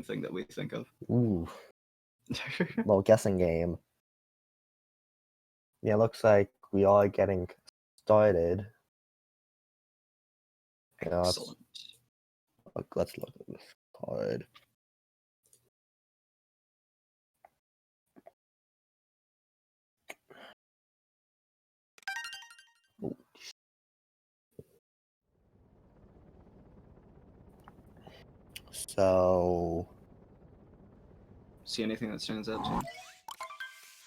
thing that we think of. Ooh. Well, guessing game. Yeah, looks like we are getting started. Yeah, Excellent. let's look at this card. Ooh. So, See anything that stands out to you?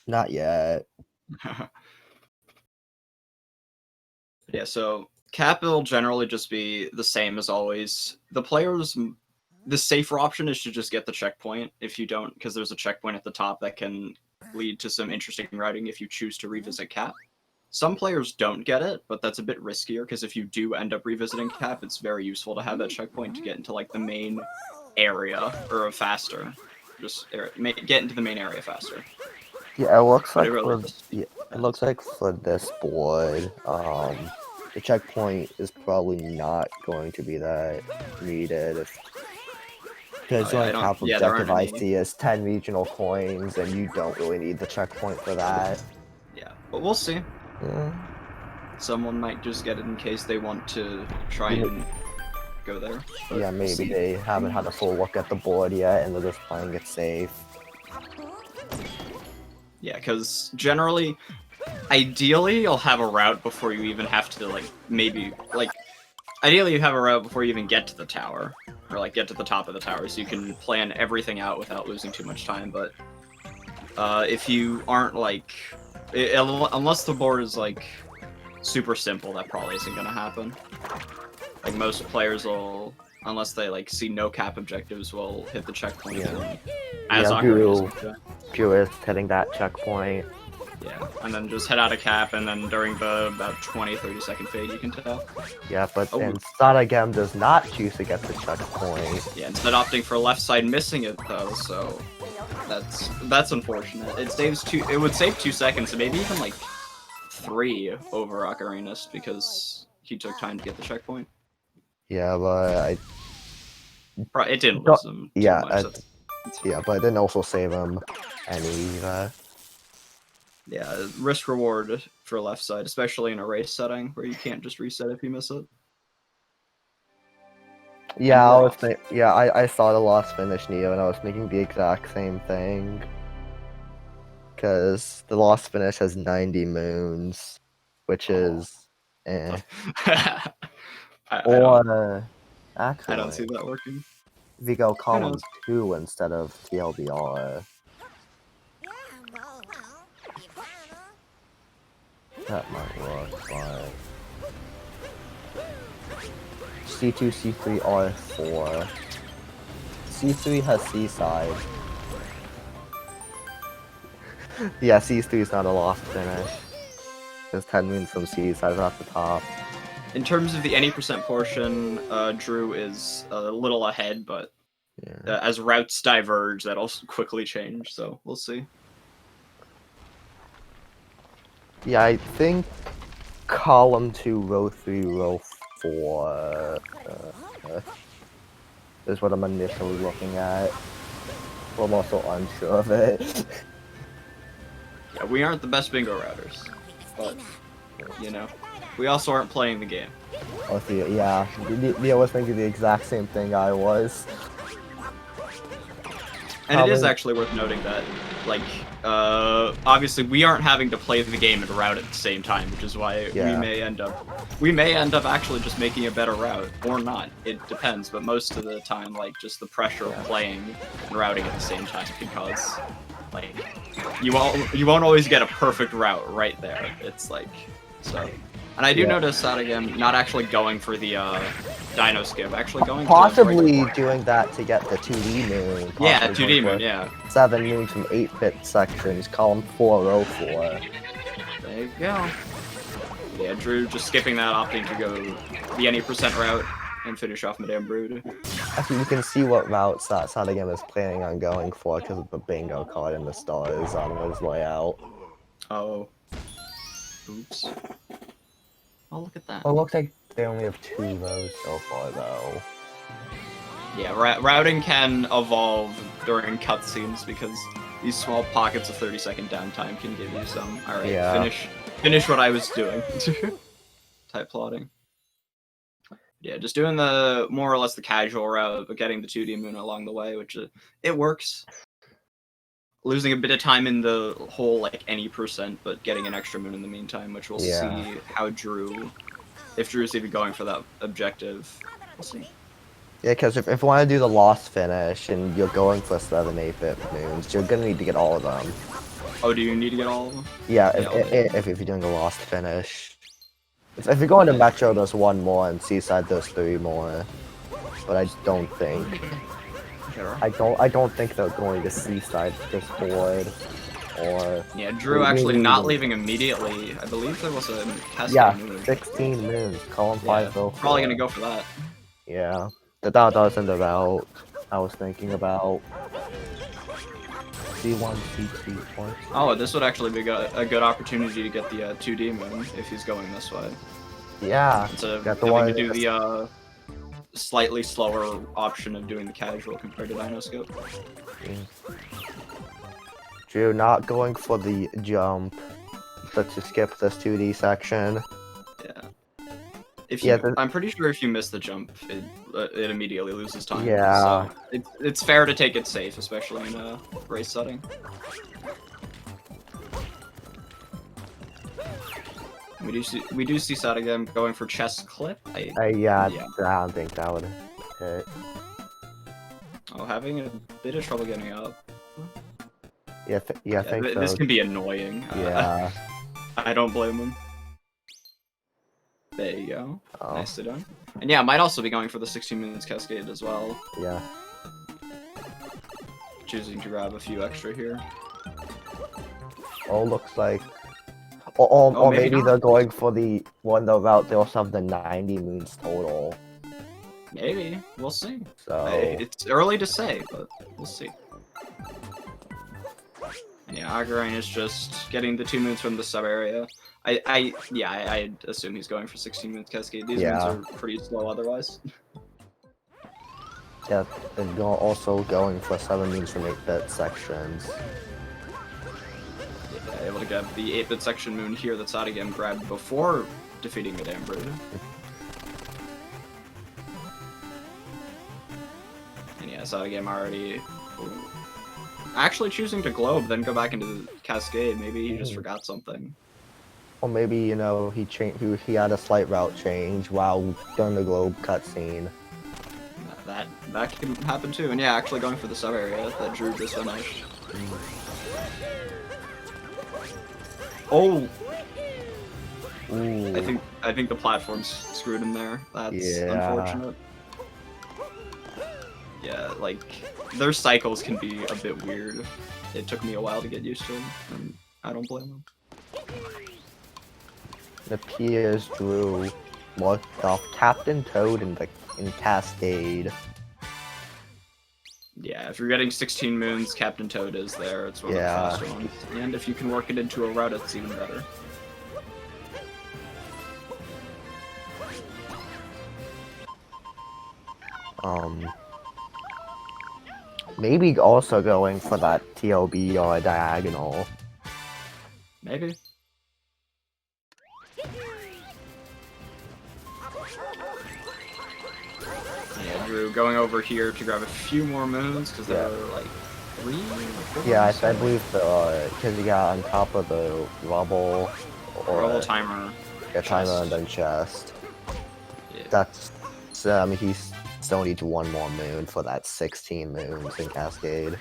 not yet. Yeah, so cap will generally just be the same as always. The safer option is to just get the checkpoint if you don't, because there's a checkpoint at the top that can lead to some interesting routing if you choose to revisit cap. Some players don't get it, but that's a bit riskier because if you do end up revisiting cap, it's very useful to have that checkpoint to get into like the main area or faster. Get into the main area faster. Yeah, it looks like it looks like for this board, the checkpoint is probably not going to be that needed. Because the only cap objective I see is 10 regional coins, and you don't really need the checkpoint for that. Yeah, but we'll see. Yeah. Someone might just get it in case they want to try and go there. Yeah, maybe they haven't had a full look at the board yet, and they're just playing it safe. Yeah, because generally, ideally, you'll have a route before you even have to, ideally you have a route before you even get to the tower, or, get to the top of the tower, so you can plan everything out without losing too much time, but if you aren't, unless the board is, super simple, that probably isn't gonna happen. Like, most players will, unless they, see no cap objectives, will hit the checkpoint. Yeah. Drew is hitting that checkpoint. Yeah, and then just head out of cap, and then during the about 20-30 second fade, you can tell. Yeah, but then Sadaghem does not choose to get the checkpoint. Yeah, instead opting for left side, missing it though, so that's unfortunate. It would save 2 seconds, and maybe even 3 over Ocarinas because he took time to get the checkpoint. Yeah, but it didn't lose him too much. Yeah, but it didn't also save him any. Yeah, risk reward for left side, especially in a race setting where you can't just reset if you miss it. Yeah, I saw the lost finish Neo, and I was thinking the exact same thing. Because the lost finish has 90 moons, which is, actually, I don't see that working. If you go column 2 instead of TLDR. That might work fine. C2, C3, R4. C3 has Seaside. Yeah, C3 is not a lost finish. There's 10 moons from Seaside at the top. In terms of the any percent portion, Drew is a little ahead, but as routes diverge, that'll quickly change, so we'll see. Yeah, I think column 2, row 3, row 4 is what I'm initially looking at. But I'm also unsure of it. Yeah, we aren't the best bingo routers, but, we also aren't playing the game. Oh, yeah, Leo was thinking the exact same thing I was. And it is actually worth noting that, obviously we aren't having to play the game and route at the same time, which is why we may end up actually just making a better route, or not. It depends, but most of the time, just the pressure of playing and routing at the same time can cause, you won't always get a perfect route right there. It's so. And I do notice Sadaghem not actually going for the Dino Skip, actually going possibly doing that to get the 2D moon. Yeah, 2D moon, yeah. 7 moons from 8-bit sections, column 4, row 4. There you go. Yeah, Drew just skipping that, opting to go the any percent route and finish off Madame Brood. Actually, you can see what route Sadaghem is planning on going for because of the bingo card and the stars on his layout. Oh. Oops. Oh, look at that. Oh, it looks like they only have 2 rows so far, though. Yeah, routing can evolve during cutscenes because these small pockets of 30-second downtime can give you some. All right, yeah. finish what I was doing. Type plotting. Yeah, just doing the more or less the casual route, but getting the 2D moon along the way, which it works. Losing a bit of time in the whole like any %, but getting an extra moon in the meantime, which we'll see how if Drew's even going for that objective. We'll see. Yeah, because if you want to do the lost finish and you're going for 7, 8-bit moons, you're gonna need to get all of them. Oh, do you need to get all of them? Yeah, if you're doing the lost finish. If you're going to Metro, there's 1 more, and Seaside, there's 3 more. But I don't think. I don't think they're going to Seaside this board. Or yeah, Drew actually not leaving immediately. I believe there was a cascade moon. 16 moons. Column 5 though. Probably gonna go for that. Yeah, that wasn't the route I was thinking about. C1, C2 points. Oh, this would actually be a good opportunity to get the 2D moon if he's going this way. Yeah. So having to do the slightly slower option of doing the casual compared to Dinoscope. Drew not going for the jump, but to skip this 2D section. Yeah. I'm pretty sure if you miss the jump, it immediately loses time. Yeah. So it's fair to take it safe, especially in a race setting. We do see Sadaghem going for chest clip. Yeah, I don't think that would hit. Oh, having a bit of trouble getting up. I think so. This can be annoying. Yeah. I don't blame him. There you go. Oh. Nicely done. And yeah, might also be going for the 16 minutes cascade as well. Yeah. Choosing to grab a few extra here. Oh, looks like... Or maybe they're going for the one route. They also have the 90 moons total. Maybe. We'll see. So it's early to say, but we'll see. And yeah, Agarain is just getting the 2 moons from the sub-area. I assume he's going for 16 minutes cascade. These moons are pretty slow otherwise. Yeah, and also going for 7 moons from 8-bit sections. Yeah, able to get the 8-bit section moon here that Sadaghem grabbed before defeating the damn Brood. And yeah, Sadaghem already... actually choosing to globe, then go back into the cascade. Maybe he just forgot something. Or maybe, you know, he had a slight route change while during the globe cutscene. That can happen too. And yeah, actually going for the sub area that Drew just finished. Oh! Ooh. I think the platform's screwed in there. That's unfortunate. Yeah, like, their cycles can be a bit weird. It took me a while to get used to them, and I don't blame them. It appears Drew looked off Captain Toad in Cascade. Yeah, if you're getting 16 moons, Captain Toad is there. It's one of the faster ones. And if you can work it into a route, it's even better. Maybe also going for that TLB or a diagonal. Maybe. Yeah, Drew going over here to grab a few more moons because there are like 3 or 4. Yeah, I believe because you got on top of the rubble or rubble timer. Yeah, timer and then chest. Yeah. That's he's still needs 1 more moon for that 16 moons in Cascade.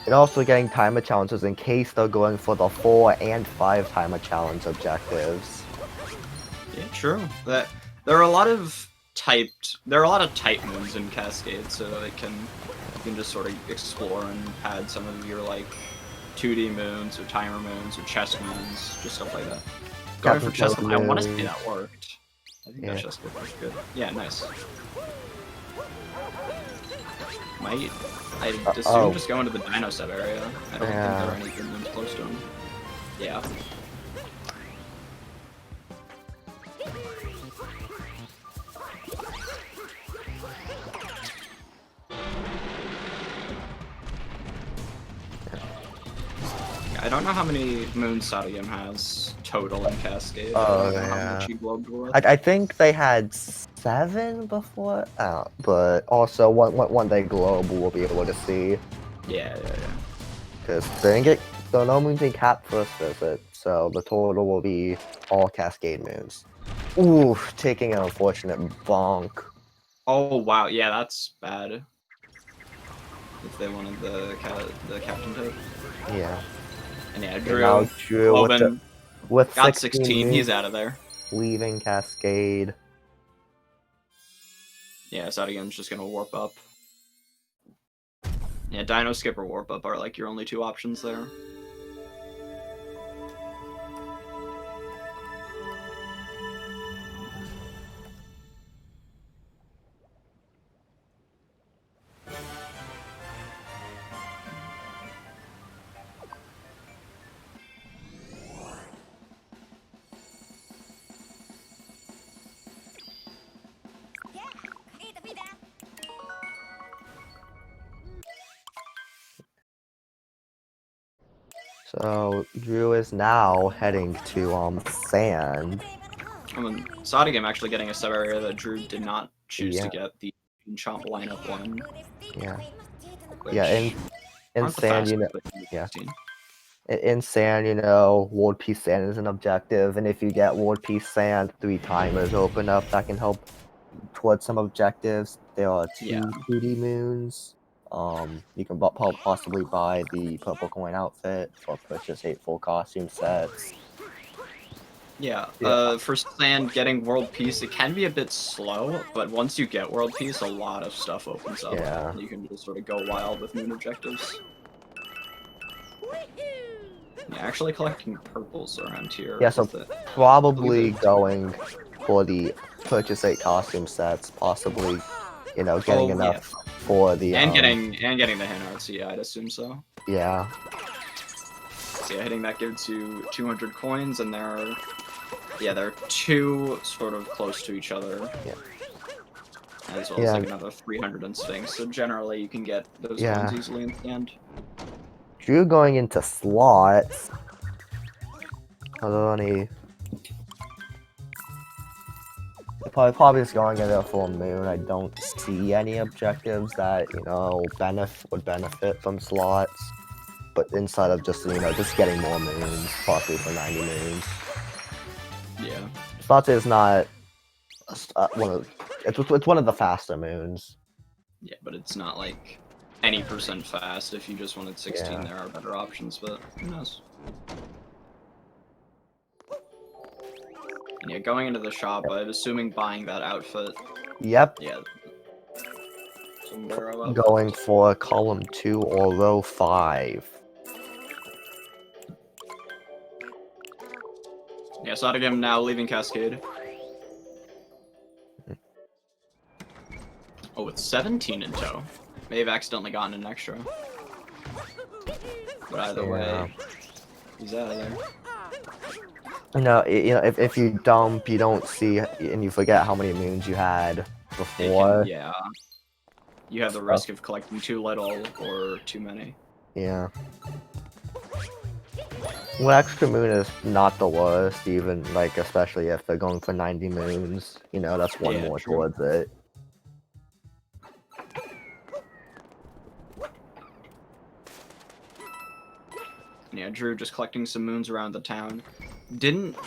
And also getting timer challenges in case they're going for the 4 and 5 timer challenge objectives. Yeah, true. There are a lot of type moons in Cascade, so you can just sort of explore and add some of your like 2D moons or timer moons or chest moons, just stuff like that. Going for chest, I want to say that worked. I think that chest clip was good. Yeah, nice. I'd assume just go into the Dino Sub area. I don't think there are any good moons close to him. Yeah. I don't know how many moons Sadaghem has total in Cascade. Oh, I don't know yeah. how much he globed with. I think they had 7 before, but also one day Globe will be able to see. Yeah. Because they didn't get the no moons in Cap first visit, so the total will be all Cascade moons. Ooh, taking an unfortunate bonk. Oh wow, yeah, that's bad. If they wanted the captain tip. Yeah. And yeah, Drew with got 16, he's out of there. Leaving Cascade. Yeah, Sadaghem's just gonna warp up. Yeah, Dino Skip or warp up are like your only 2 options there. So Drew is now heading to Sand. I mean, Sadaghem actually getting a sub area that Drew did not choose to get, the Chomp lineup one. Yeah. Yeah, in Sand, you know, in Sand, you know, World Peace Sand is an objective, and if you get World Peace Sand, 3 timers open up that can help towards some objectives. There are 2 2D moons. You can possibly buy the purple coin outfit or purchase 8 full costume sets. Yeah, for Sand, getting World Peace, it can be a bit slow, but once you get World Peace, a lot of stuff opens up. Yeah. You can just sort of go wild with moon objectives. Yeah, actually collecting purples around here. Yeah, so probably going for the purchase 8 costume sets, possibly, you know, getting enough for the getting the hand arts. Yeah, I'd assume so. Yeah. So yeah, hitting that gives you 200 coins, and they're 2 sort of close to each other. Yeah. As well as like another 300 in Sphinx. So generally, you can get those coins easily in the end. Drew going into slots. Probably just going into a full moon. I don't see any objectives that, you know, would benefit from slots. But instead of just, you know, just getting more moons, possibly for 90 moons. Yeah. Slots is not it's one of the faster moons. Yeah, but it's not like any % fast. If you just wanted 16, there are better options, but who knows? And yeah, going into the shop, I'm assuming buying that outfit. Yep. Yeah. Going for column 2 or row 5. Yeah, Sadaghem now leaving Cascade. Oh, with 17 in tow. May have accidentally gotten an extra. But either way, he's out of there. You know, if you dump, you don't see, and you forget how many moons you had before. Yeah. You have the risk of collecting too little or too many. Yeah. Well, extra moon is not the worst, even, like, especially if they're going for 90 moons. You know, that's one more towards it. Yeah, Drew just collecting some moons around the town. Didn't set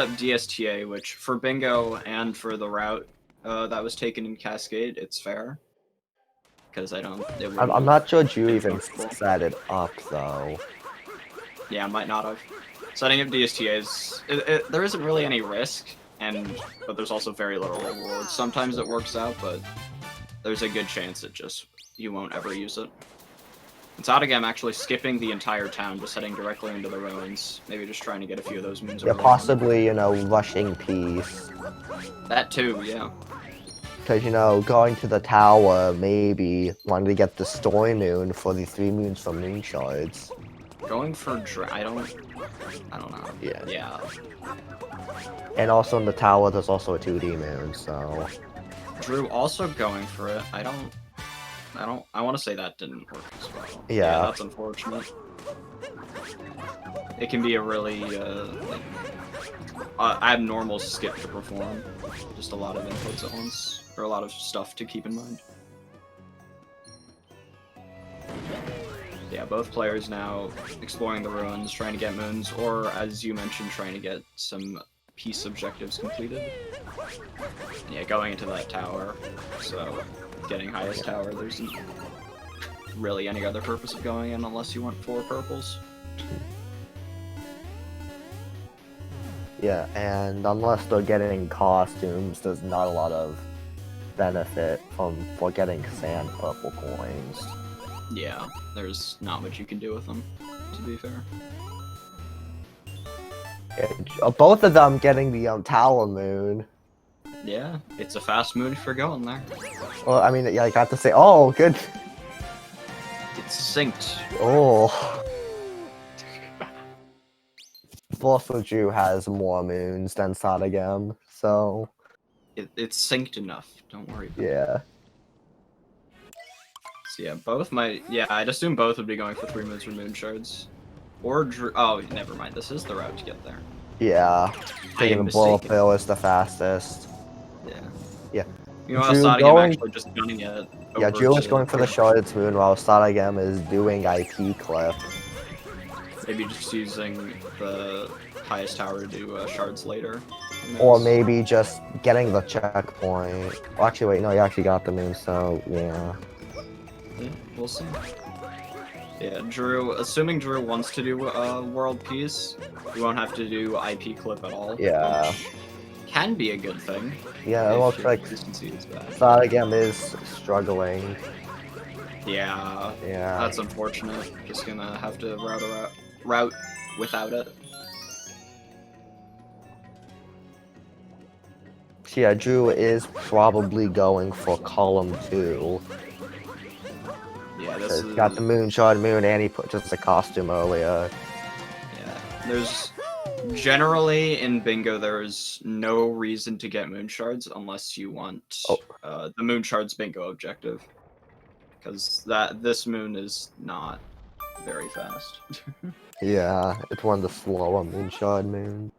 up DSTA, which for bingo and for the route that was taken in Cascade, it's fair. Because I'm not sure Drew even set it up though. Yeah, might not have. Setting up DSTAs, there isn't really any risk, but there's also very little reward. Sometimes it works out, but there's a good chance you won't ever use it. And Sadaghem actually skipping the entire town, just heading directly into the ruins. Maybe just trying to get a few of those moons. Yeah, possibly, you know, rushing peace. That too, yeah. Because, you know, going to the tower, maybe wanting to get the story moon for the 3 moons from moon shards. Going for I don't know. Yeah. And also in the tower, there's also a 2D moon, so. Drew also going for it. I want to say that didn't work as well. Yeah. That's unfortunate. It can be a really abnormal skip to perform. Just a lot of inputs at once, or a lot of stuff to keep in mind. Yeah, both players now exploring the ruins, trying to get moons, or as you mentioned, trying to get some piece objectives completed. Yeah, going into that tower. So, getting highest tower, there's really any other purpose of going in unless you want 4 purples. Yeah, and unless they're getting costumes, there's not a lot of benefit for getting sand purple coins. Yeah, there's not much you can do with them, to be fair. Both of them getting the Tower Moon. Yeah, it's a fast moon for going there. Well, I mean, yeah, I got to say, oh, good. It's synced. Oh. Drew has more moons than Sadaghem, so... It's synced enough, don't worry about it. Yeah. So yeah, both might... Yeah, I'd assume both would be going for 3 moons for moon shards. Or Drew... Oh, never mind, this is the route to get there. Yeah. Taking the bullet bill is the fastest. Yeah. Yeah. You know, Sadaghem actually just gunning it. Yeah, Drew is going for the sharded moon while Sadaghem is doing IP clip. Maybe just using the highest tower to do shards later. Or maybe just getting the checkpoint. Well, actually, wait, no, you actually got the moon, so yeah. Yeah, we'll see. Yeah, Drew, assuming Drew wants to do world peace, you won't have to do IP clip at all. Yeah. Can be a good thing. Yeah, it looks like Sadaghem is struggling. Yeah. Yeah. That's unfortunate. Just gonna have to route without it. Yeah, Drew is probably going for column 2. Yeah, this is... got the moonshot moon, and he put just a costume earlier. Yeah, there's... Generally, in bingo, there's no reason to get moon shards unless you want the moon shards bingo objective. Because this moon is not very fast. Yeah, it's one of the slower moonshot moons.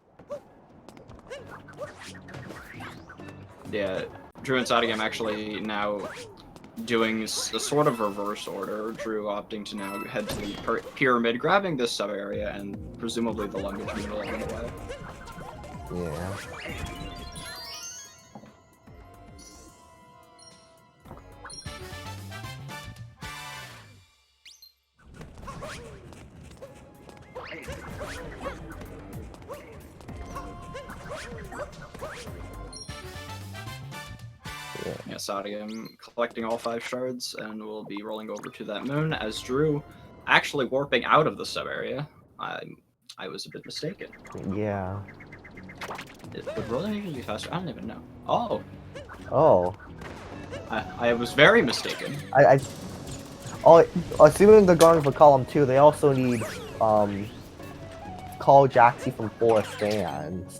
Yeah, Drew and Sadaghem actually now doing a sort of reverse order. Drew opting to now head to the pyramid, grabbing this sub-area, and presumably the luggage moon along the way. Yeah. Yeah, Sadaghem collecting all 5 shards, and we'll be rolling over to that moon as Drew actually warping out of the sub-area. I was a bit mistaken. Yeah. Would rolling even be faster? I don't even know. Oh. Oh. I was very mistaken. Assuming they're going for column 2, they also need call Jaxie from 4 stands.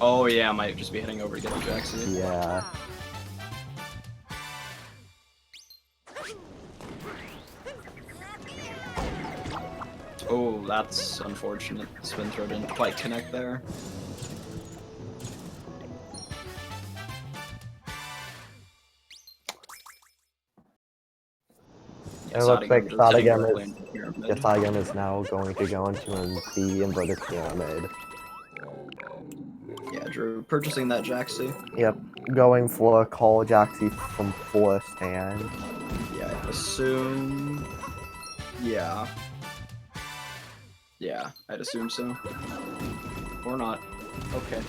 Oh yeah, I might just be heading over to get the Jaxie. Yeah. Oh, that's unfortunate. Spin throw didn't quite connect there. It looks like Sadaghem is now going to go into the inverted pyramid. Yeah, Drew purchasing that Jaxie. Yep, going for a call Jaxie from 4 stand. Yeah, I assume... Yeah. Yeah, I'd assume so. Or not. Okay.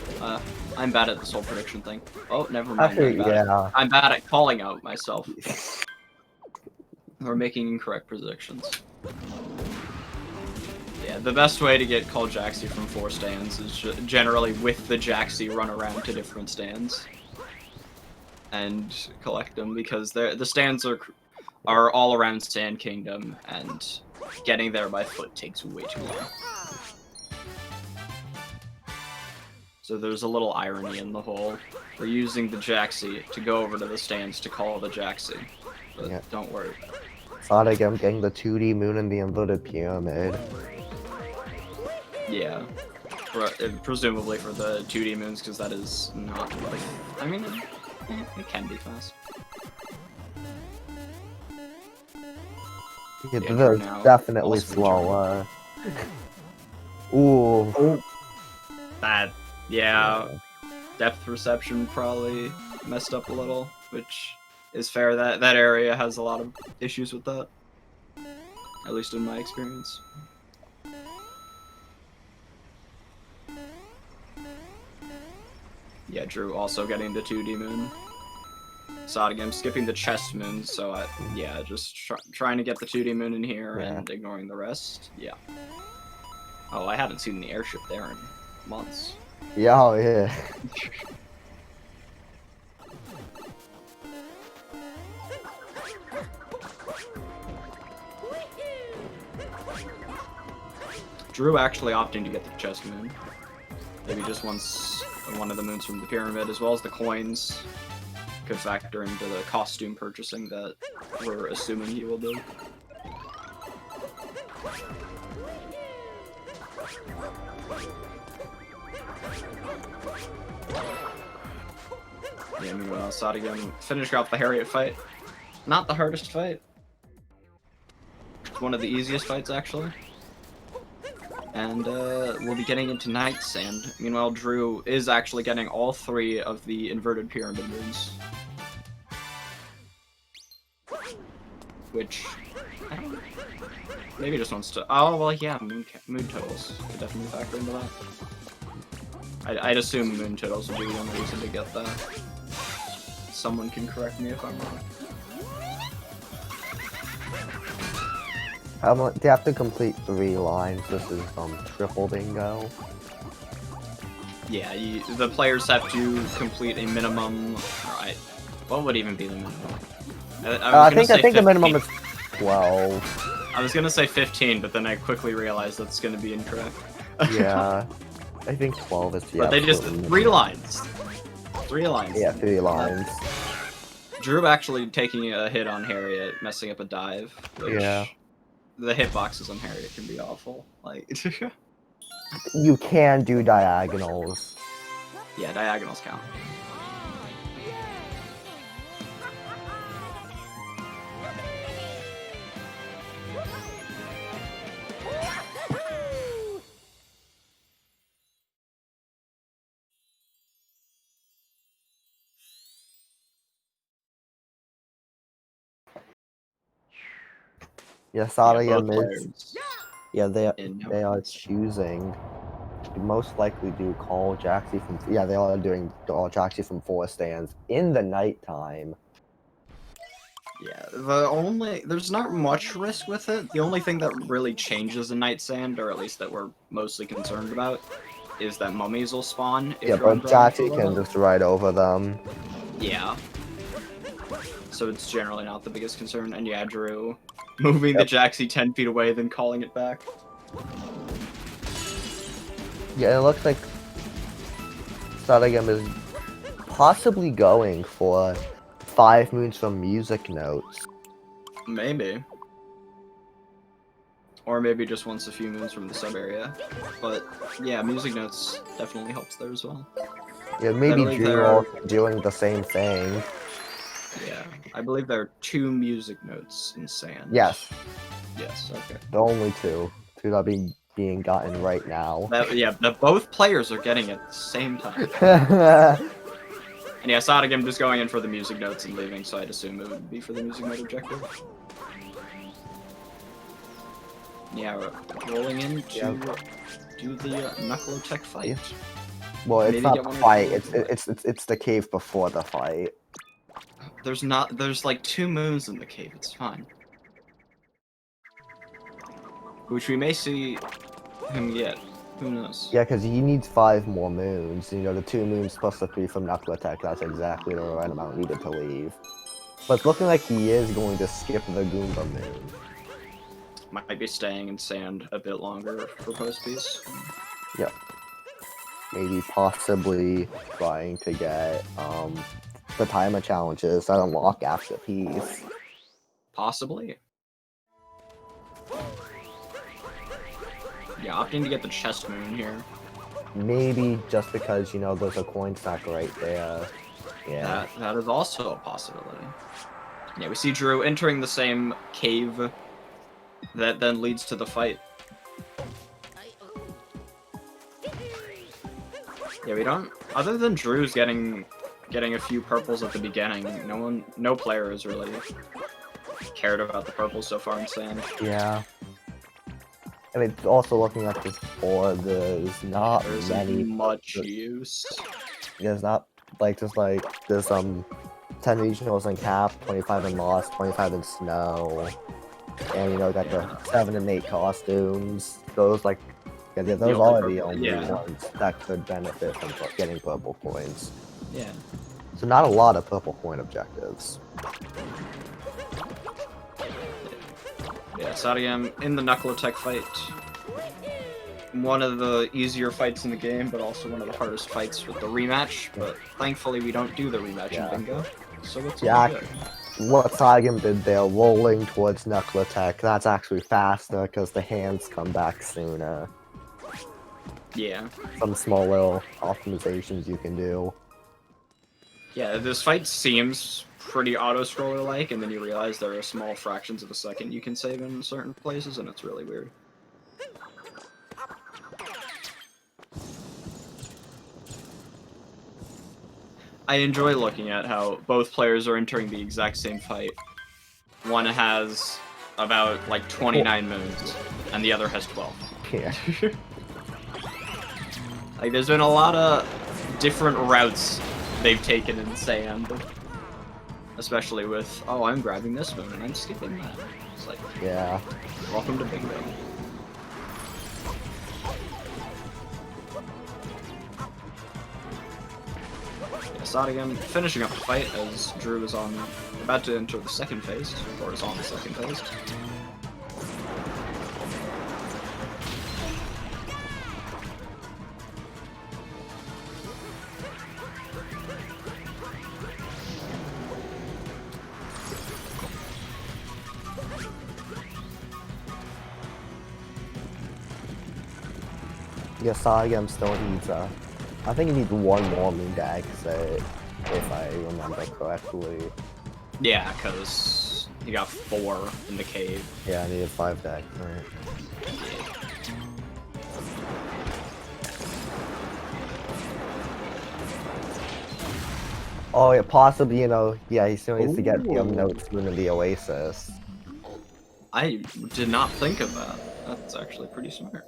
I'm bad at this whole prediction thing. Oh, never mind. Actually, I'm bad at calling out myself. Or making incorrect predictions. Yeah, the best way to get call Jaxie from 4 stands is generally with the Jaxie run around to different stands. And collect them, because the stands are all around Sand Kingdom, and getting there by foot takes way too long. So there's a little irony in the whole. We're using the Jaxie to go over to the stands to call the Jaxie. but Yeah. don't worry. Sadaghem getting the 2D moon and the inverted pyramid. Yeah. Presumably for the 2D moons, because that is not like... I mean, it can be fast. Yeah, they're definitely slower. Ooh. Oh. That, yeah. Depth perception probably messed up a little, which is fair. That area has a lot of issues with that. At least in my experience. Yeah, Drew also getting the 2D moon. Sadaghem skipping the chest moon, so yeah, just trying to get the 2D moon in here and ignoring the rest. Yeah. Oh, I haven't seen the airship there in months. Yeah, oh, yeah. Drew actually opting to get the chest moon. Maybe just wants one of the moons from the pyramid, as well as the coins could factor into the costume purchasing that we're assuming he will do. Yeah, meanwhile, Sadaghem finishing off the Harriet fight. Not the hardest fight. It's one of the easiest fights, actually. And we'll be getting into Night Sand. Meanwhile, Drew is actually getting all 3 of the inverted pyramid moons. Which, I don't know. Maybe just wants to... Oh, well, yeah, moon totals could definitely factor into that. I'd assume moon totals would be the only reason to get that. Someone can correct me if I'm wrong. They have to complete 3 lines. This is triple bingo. Yeah, the players have to complete a minimum. Alright, what would even be the minimum? I think the minimum is 12. I was gonna say 15, but then I quickly realized that's gonna be incorrect. Yeah, I think 12 is. But they just 3 lines. 3 lines. Yeah, 3 lines. Drew actually taking a hit on Harriet, messing up a dive. Which the hitboxes on Harriet can be awful. Like, you can do diagonals. Yeah, diagonals count. Yeah, Sadaghem is. Yeah, they are choosing to most likely do Call Jaxie from. Yeah, they are doing Call Jaxie from 4 stands in the nighttime. Yeah, there's not much risk with it. The only thing that really changes in Night Sand, or at least that we're mostly concerned about, is that mummies will spawn. Yeah, but Jaxie can just ride over them. Yeah. So it's generally not the biggest concern. And yeah, Drew moving the Jaxie 10 feet away, then calling it back. Yeah, it looks like Sadaghem is possibly going for 5 moons from music notes. Maybe. Or maybe just wants a few moons from the sub-area. But yeah, music notes definitely helps there as well. Yeah, maybe Drew doing the same thing. Yeah, I believe there are 2 music notes in Sand. Yes. Yes, okay. The only 2. 2 that are being gotten right now. Both players are getting it at the same time. And yeah, Sadaghem just going in for the music notes and leaving, so I'd assume it would be for the music note objective. Yeah, rolling in to do the Knuckle-Tech fight. Well, it's not the fight, it's the cave before the fight. There's like 2 moons in the cave, it's fine. Which we may see him get. Who knows? Yeah, because he needs 5 more moons. You know, the 2 moons plus the 3 from Knuckle-Tech, that's exactly the right amount needed to leave. But it's looking like he is going to skip the Goomba moon. Might be staying in Sand a bit longer for post-piece. Yep. Maybe possibly trying to get the timer challenges that unlock after piece. Possibly. Yeah, opting to get the chest moon here. Maybe just because, you know, there's a coin stack right there. Yeah. That is also a possibility. Yeah, we see Drew entering the same cave that then leads to the fight. Yeah, we don't... Other than Drew's getting a few purples at the beginning, no player has really cared about the purples so far in Sand. Yeah. I mean, also looking at this board, there's not many much use. There's not there's 10 regionals in cap, 25 in lost, 25 in snow, and you know got the 7 and 8 costumes. Those those are the only ones that could benefit from getting purple coins. Yeah. So not a lot of purple coin objectives. Yeah, Sadaghem in the Knuckle Attack fight. One of the easier fights in the game, but also one of the hardest fights with the rematch. But thankfully, we don't do the rematch in bingo, so it's all good. What Sadaghem did there, rolling towards Knuckle Attack, that's actually faster because the hands come back sooner. Yeah. Some small little optimizations you can do. Yeah, this fight seems pretty auto-scroller-like, and then you realize there are small fractions of a second you can save in certain places, and it's really weird. I enjoy looking at how both players are entering the exact same fight. One has about, 29 moons, and the other has 12. Yeah. There's been a lot of different routes they've taken in Sand. Especially with, oh, I'm grabbing this moon and I'm skipping that. It's like, yeah. Welcome to bingo. Yeah, Sadaghem finishing up the fight as Drew is about to enter the second phase, or is on the second phase. Yeah, Sadaghem still needs I think he needs one more moon dag set, if I remember correctly. Yeah, because he got 4 in the cave. Yeah, I needed 5 dag, right. Oh, yeah, possibly, you know, yeah, he still needs to get the notes moon in the Oasis. I did not think of that. That's actually pretty smart.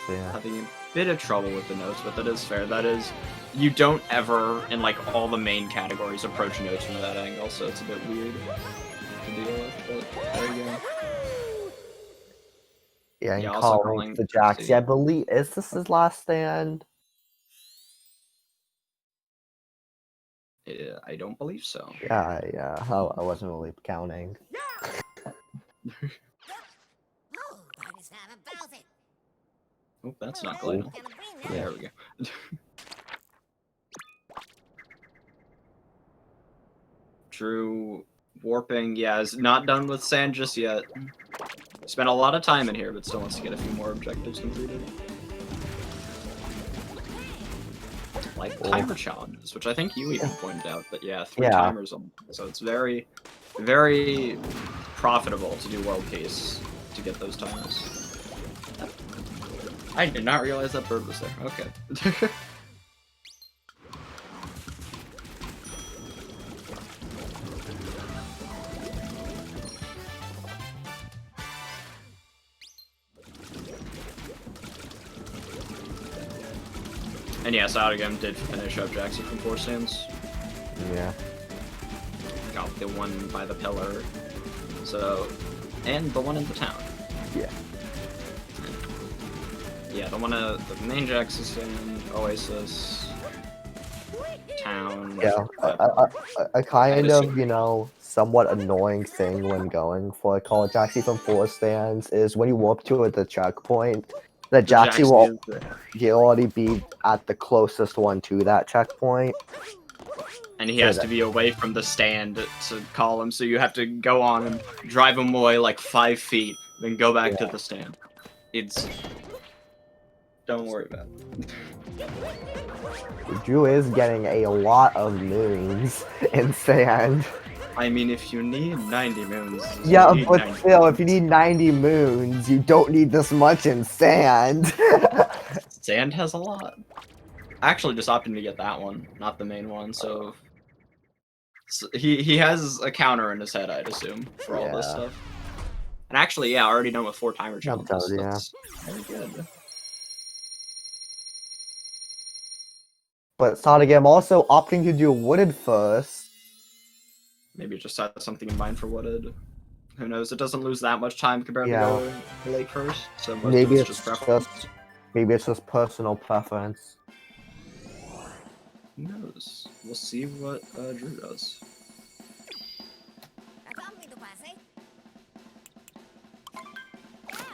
Yeah. Having a bit of trouble with the notes, but that is fair. That is, you don't ever, in all the main categories, approach notes from that angle, so it's a bit weird to deal with, but there you go. Yeah, and calling the Jacks. Yeah, I believe, is this his last stand? I don't believe so. Yeah, I wasn't really counting. Oh, that's not gliding. Yeah. There we go. Drew warping, is not done with Sand just yet. Spent a lot of time in here, but still wants to get a few more objectives completed. Timer challenges, which I think you even pointed out, but 3 timers on. So it's very, very profitable to do world case to get those timers. I did not realize that bird was there. Okay. And yeah, Sadaghem did finish up Jackson from 4 stands. Yeah. Got the one by the pillar. So, and the one in the town. Yeah. Yeah, the one the main Jackson, Oasis, town. Yeah, a kind of, you know, somewhat annoying thing when going for a Call of Jackson from 4 stands is when you warp to the checkpoint, The Jaxi will already be at the closest one to that checkpoint. And he has to be away from the stand to call him, so you have to go on and drive him away like 5 feet, then go back to the stand. It's... Don't worry about it. Drew is getting a lot of moons in sand. I mean, if you need 90 moons... Yeah, but still, if you need 90 moons, you don't need this much in sand. Sand has a lot. I actually just opted to get that one, not the main one, so he has a counter in his head, I'd assume, for all this stuff. And actually, yeah, I already done with 4 timer challenges. That's very good. But Sadaghem also opting to do wooded first. Maybe just had something in mind for wooded. Who knows? It doesn't lose that much time compared to going lake first. So maybe it's just preference. Maybe it's just personal preference. Who knows? We'll see what Drew does.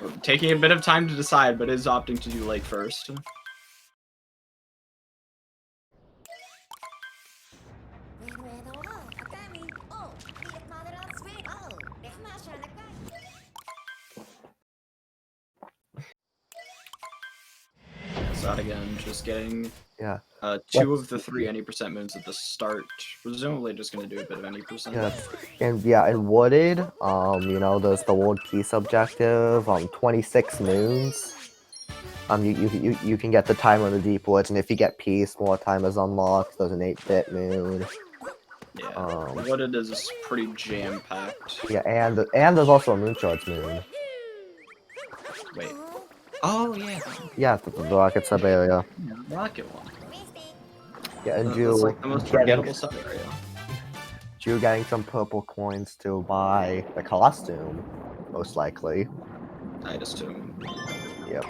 We're taking a bit of time to decide, but is opting to do lake first. Sadaghem just getting 2 of the 3 any percent moons at the start. Presumably just gonna do a bit of any percent. And wooded, you know, there's the world peace objective, 26 moons. You can get the time on the deep woods, and if you get peace, more time is unlocked. There's an 8-bit moon. Yeah, wooded is pretty jam-packed. Yeah, and there's also a Moonshards moon. Wait. Oh, yeah. Yeah, the rocket sub area. Yeah, the rocket one. Yeah, and That's like the most forgettable sub area. Drew getting some purple coins to buy the costume, most likely. I'd assume. Yep.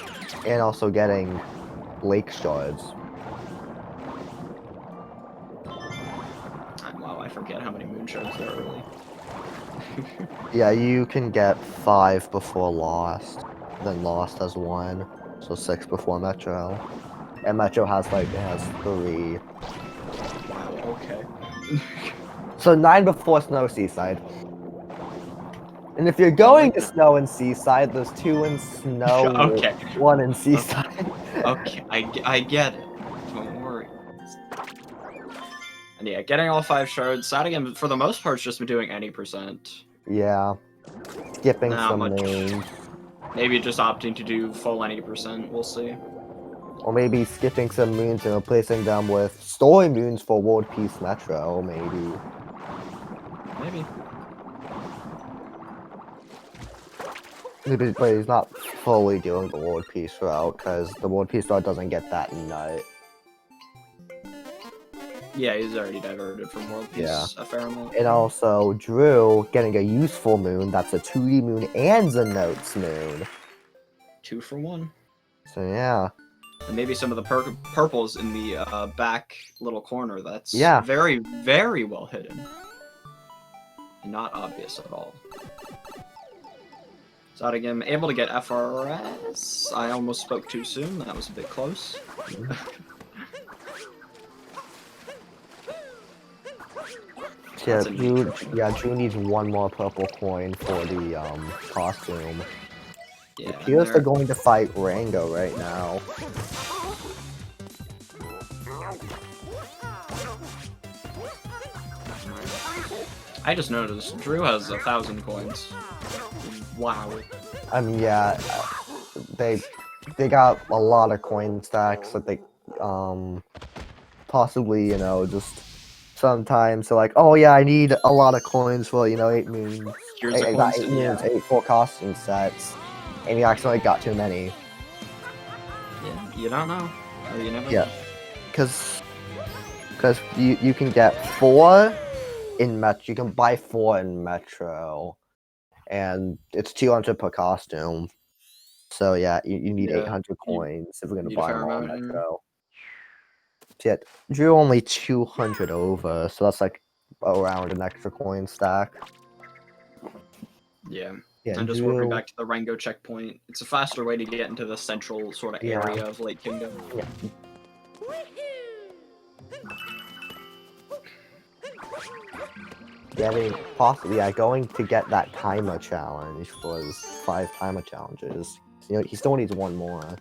And also getting lake shards. Wow, I forget how many moon shards there are really. Yeah, you can get 5 before Lost. Then Lost has 1, so 6 before Metro. And Metro has 3. Wow, okay. So 9 before Snow Seaside. And if you're going to Snow and Seaside, there's 2 in Snow, 1 in Seaside. Okay, I get it. Don't worry. And yeah, getting all 5 shards. Sadaghem, for the most part, has just been doing any percent. Yeah. Skipping some moons. Maybe just opting to do full any percent, we'll see. Or maybe skipping some moons and replacing them with story moons for World Peace Metro, maybe. But he's not fully doing the World Peace route, because the World Peace route doesn't get that nut. Yeah, he's already diverted from World Peace a fair amount. And also, Drew getting a useful moon, that's a 2D moon and a Notes moon. 2 for 1. So yeah. And maybe some of the purples in the back little corner, that's very, very well hidden. And not obvious at all. Sadaghem able to get FRS. I almost spoke too soon, that was a bit close. Drew needs 1 more purple coin for the costume. Yeah, it appears they're going to fight Rango right now. I just noticed Drew has 1,000 coins. Wow. I mean, yeah, they got a lot of coin stacks that they possibly, you know, just sometimes they're like, oh yeah, I need a lot of coins for, you know, 8 moons. Eight full costume sets, and you accidentally got too many. Yeah, you don't know. Or you never know. Because you can get 4 in Metro. You can buy 4 in Metro, and it's 200 per costume. So yeah, you need 800 coins if we're gonna buy them all in Metro. Yeah, Drew only 200 over, so that's like around an extra coin stack. Yeah, Yeah, and just warping back to the Rango checkpoint. It's a faster way to get into the central sort of area of Lake Kingdom. Yeah. Going to get that timer challenge was 5 timer challenges. You know, he still needs 1 more.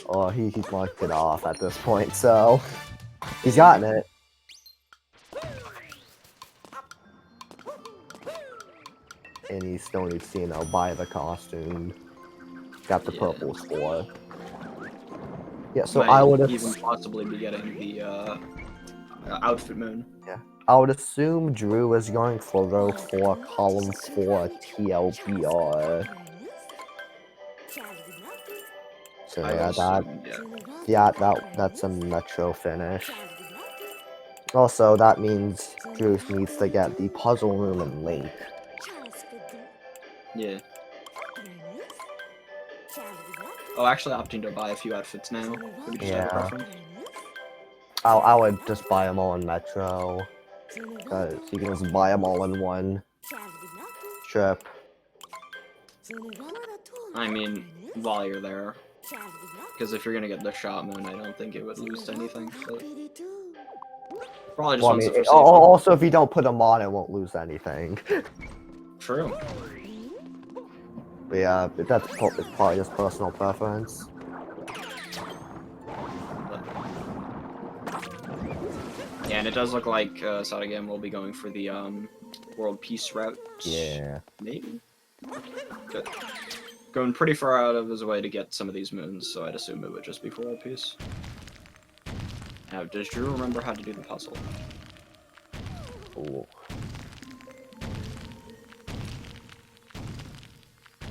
Oh, he's marked it off at this point, so he's gotten it. And he still needs to, you know, buy the costume. Got the purple score. Yeah, so I would even possibly be getting the outfit moon. Yeah, I would assume Drew is going for row 4, column 4, TLBR. So that's a Metro finish. Also, that means Drew needs to get the puzzle room and Link. Yeah. Oh, actually opting to buy a few outfits now. We just have a preference. I would just buy them all in Metro. Because you can just buy them all in one trip. I mean, while you're there. Because if you're gonna get the shot moon, I don't think it would lose to anything. But probably just wants it for safety. Also, if you don't put them on, it won't lose anything. True. But yeah, that's probably just personal preference. Yeah, and it does look like Sadaghem will be going for the world peace route. Yeah. Maybe. Good. Going pretty far out of his way to get some of these moons, so I'd assume it would just be for world peace. Now, does Drew remember how to do the puzzle? Ooh.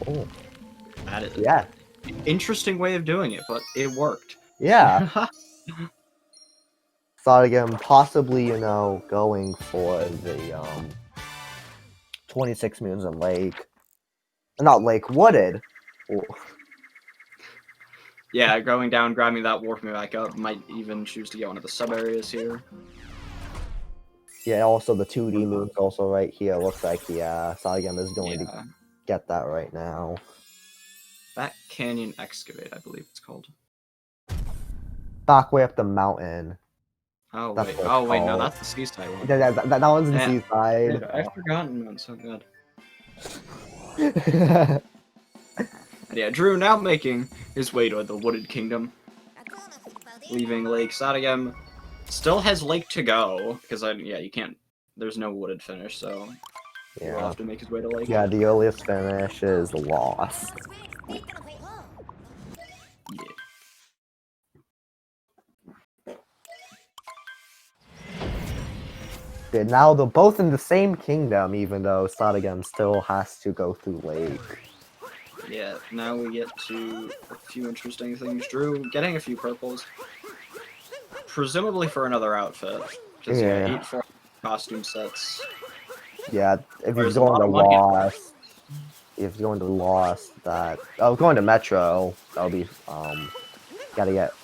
Oh. That is an interesting way of doing it, but it worked. Yeah. Sadaghem possibly, you know, going for the 26 moons in Lake. Not Lake, Wooded. Ooh. Yeah, going down, grabbing that, warping back up. Might even choose to get one of the sub areas here. Yeah, also the 2D moon's also right here. Looks like Sadaghem is going to get that right now. Back Canyon Excavate, I believe it's called. Back way up the mountain. Oh wait, no, that's the seaside one. That one's the seaside. Dude, I've forgotten one, so good. Yeah, Drew now making his way to the Wooded Kingdom. Leaving Lake Sadaghem. Still has Lake to go, because you can't, there's no wooded finish, so he'll have to make his way to Lake. Yeah, the earliest finish is Lost. Yeah. Now they're both in the same kingdom, even though Sadaghem still has to go through Lake. Yeah, now we get to a few interesting things. Drew getting a few purples. Presumably for another outfit. Because 8 costume sets. Yeah, if you're going to Lost, going to Metro, that'll be, gotta get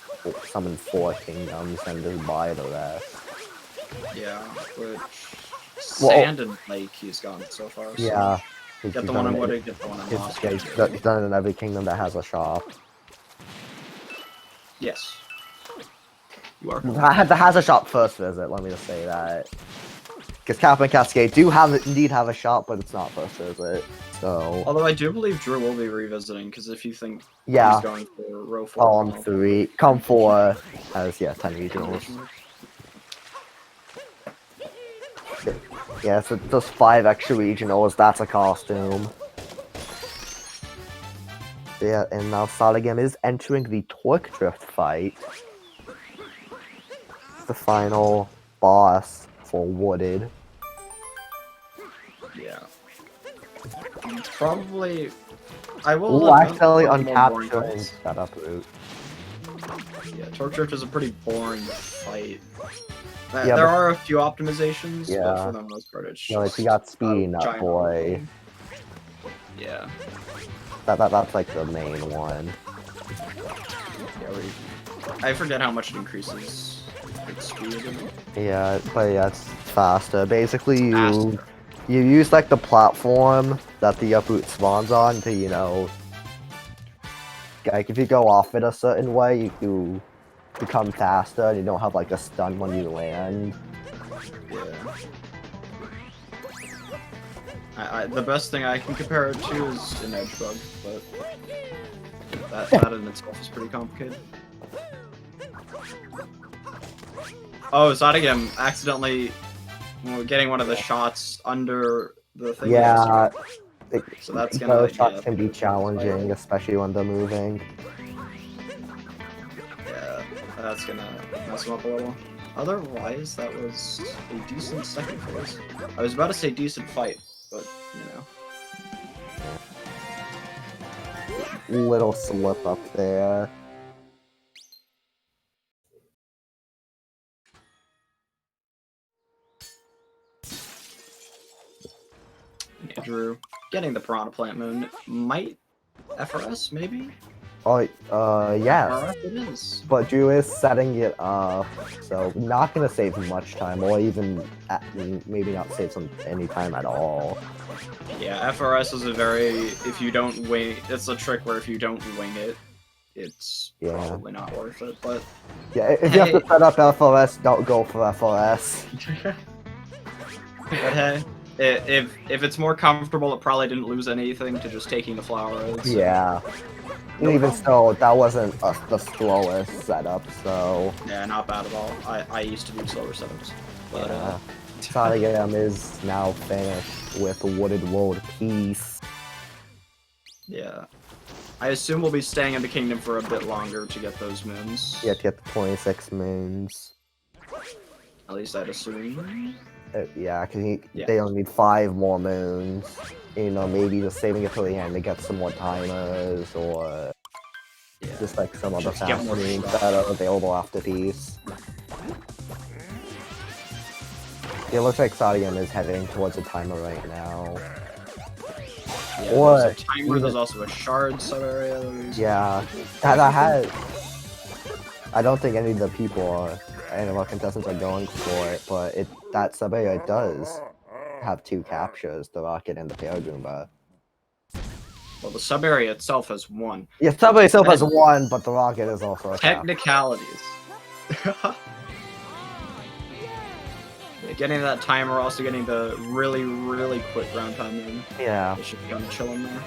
some in 4 kingdoms and just buy the rest. Yeah, which Sand and Lake he's gone so far. So yeah. Get the one in Wooded, get the one in Lost. He's done it in every kingdom that has a shop. Yes. You are. That has a shop first visit, let me just say that. Because Cap and Cascade do indeed have a shop, but it's not first visit. So. Although I do believe Drew will be revisiting, because if you think he's going for row 4. Column 3. Column 4 has 10 regionals. Yeah, so just 5 extra regionals, that's a costume. Yeah, and now Sadaghem is entering the Torque Drift fight. The final boss for Wooded. Yeah. Probably... I will... Ooh, actually uncapturing setup route. Yeah, Torque Drift is a pretty boring fight. There are a few optimizations, but for the most part it's just... like, you got speed in that boy. Yeah. That's like the main one. Yeah, I forget how much it increases its speed. Yeah, but it's faster. Basically, You use like the platform that the boot spawns on to, you know, like if you go off it a certain way, you become faster and you don't have like a stun when you land. Yeah. The best thing I can compare it to is an edge bug, but that in itself is pretty complicated. Oh, Sadaghem accidentally getting one of the shots under the thing. Yeah, so that's gonna. Those shots can be challenging, especially when they're moving. Yeah, that's gonna mess them up a little. Otherwise, that was a decent second phase. I was about to say decent fight, but you know. Little slip up there. Drew getting the Piranha Plant Moon might FRS maybe. Oh, yes. FRS it is. But Drew is setting it up, so not gonna save much time, or even maybe not save any time at all. Yeah, FRS is a very if you don't wing. It's a trick where if you don't wing it, it's probably not worth it. But yeah, if you have to set up FRS, don't go for FRS. But hey. If it's more comfortable, it probably didn't lose anything to just taking the flower roads. Yeah. Even still, that wasn't the slowest setup, so... Yeah, not bad at all. I used to do slower setups. But, yeah. Sadaghem is now finished with Wooded World Peace. Yeah. I assume we'll be staying in the kingdom for a bit longer to get those moons. Yeah, to get the 26 moons. At least I'd assume. Yeah, because they only need 5 more moons. You know, maybe just saving it till the end to get some more timers, or just like some other fast moons that are available after these. It looks like Sadaghem is heading towards a timer right now. Yeah, or there's a timer, there's also a shard sub-area. Yeah, that has... I don't think any of the people any of our contestants are going for it, but that sub-area does have 2 captures, the rocket and the Paragoomba. Well, the sub-area itself has 1. Yeah, the sub-area itself has 1, but the rocket is also a technicalities. Getting that timer, also getting the really, really quick round time in. Yeah. It should be kind of chilling there.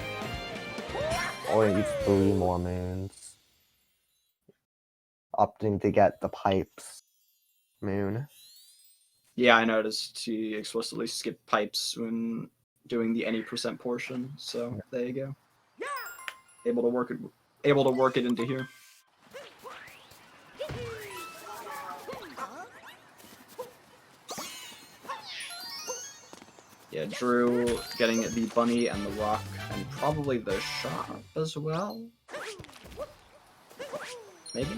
Or it needs 3 more moons. Opting to get the pipes moon. Yeah, I noticed he explicitly skipped pipes when doing the any % portion, so there you go. Able to work it into here. Yeah, Drew getting the bunny and the rock, and probably the shop as well. Maybe.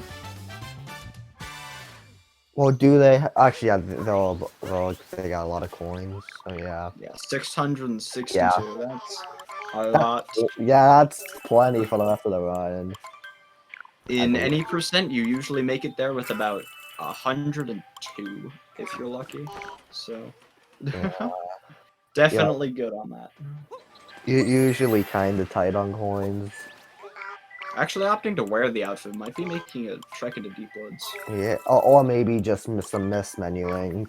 Well, do they actually? Yeah, they got a lot of coins. So yeah. Yeah, 662. Yeah. That's a lot. Yeah, that's plenty for the rest of the run. In any %, you usually make it there with about 102 if you're lucky. So yeah. definitely good on that. Usually kind of tight on coins. Actually, opting to wear the outfit might be making a trek into Deep Woods. Yeah, or maybe just some mismenuing.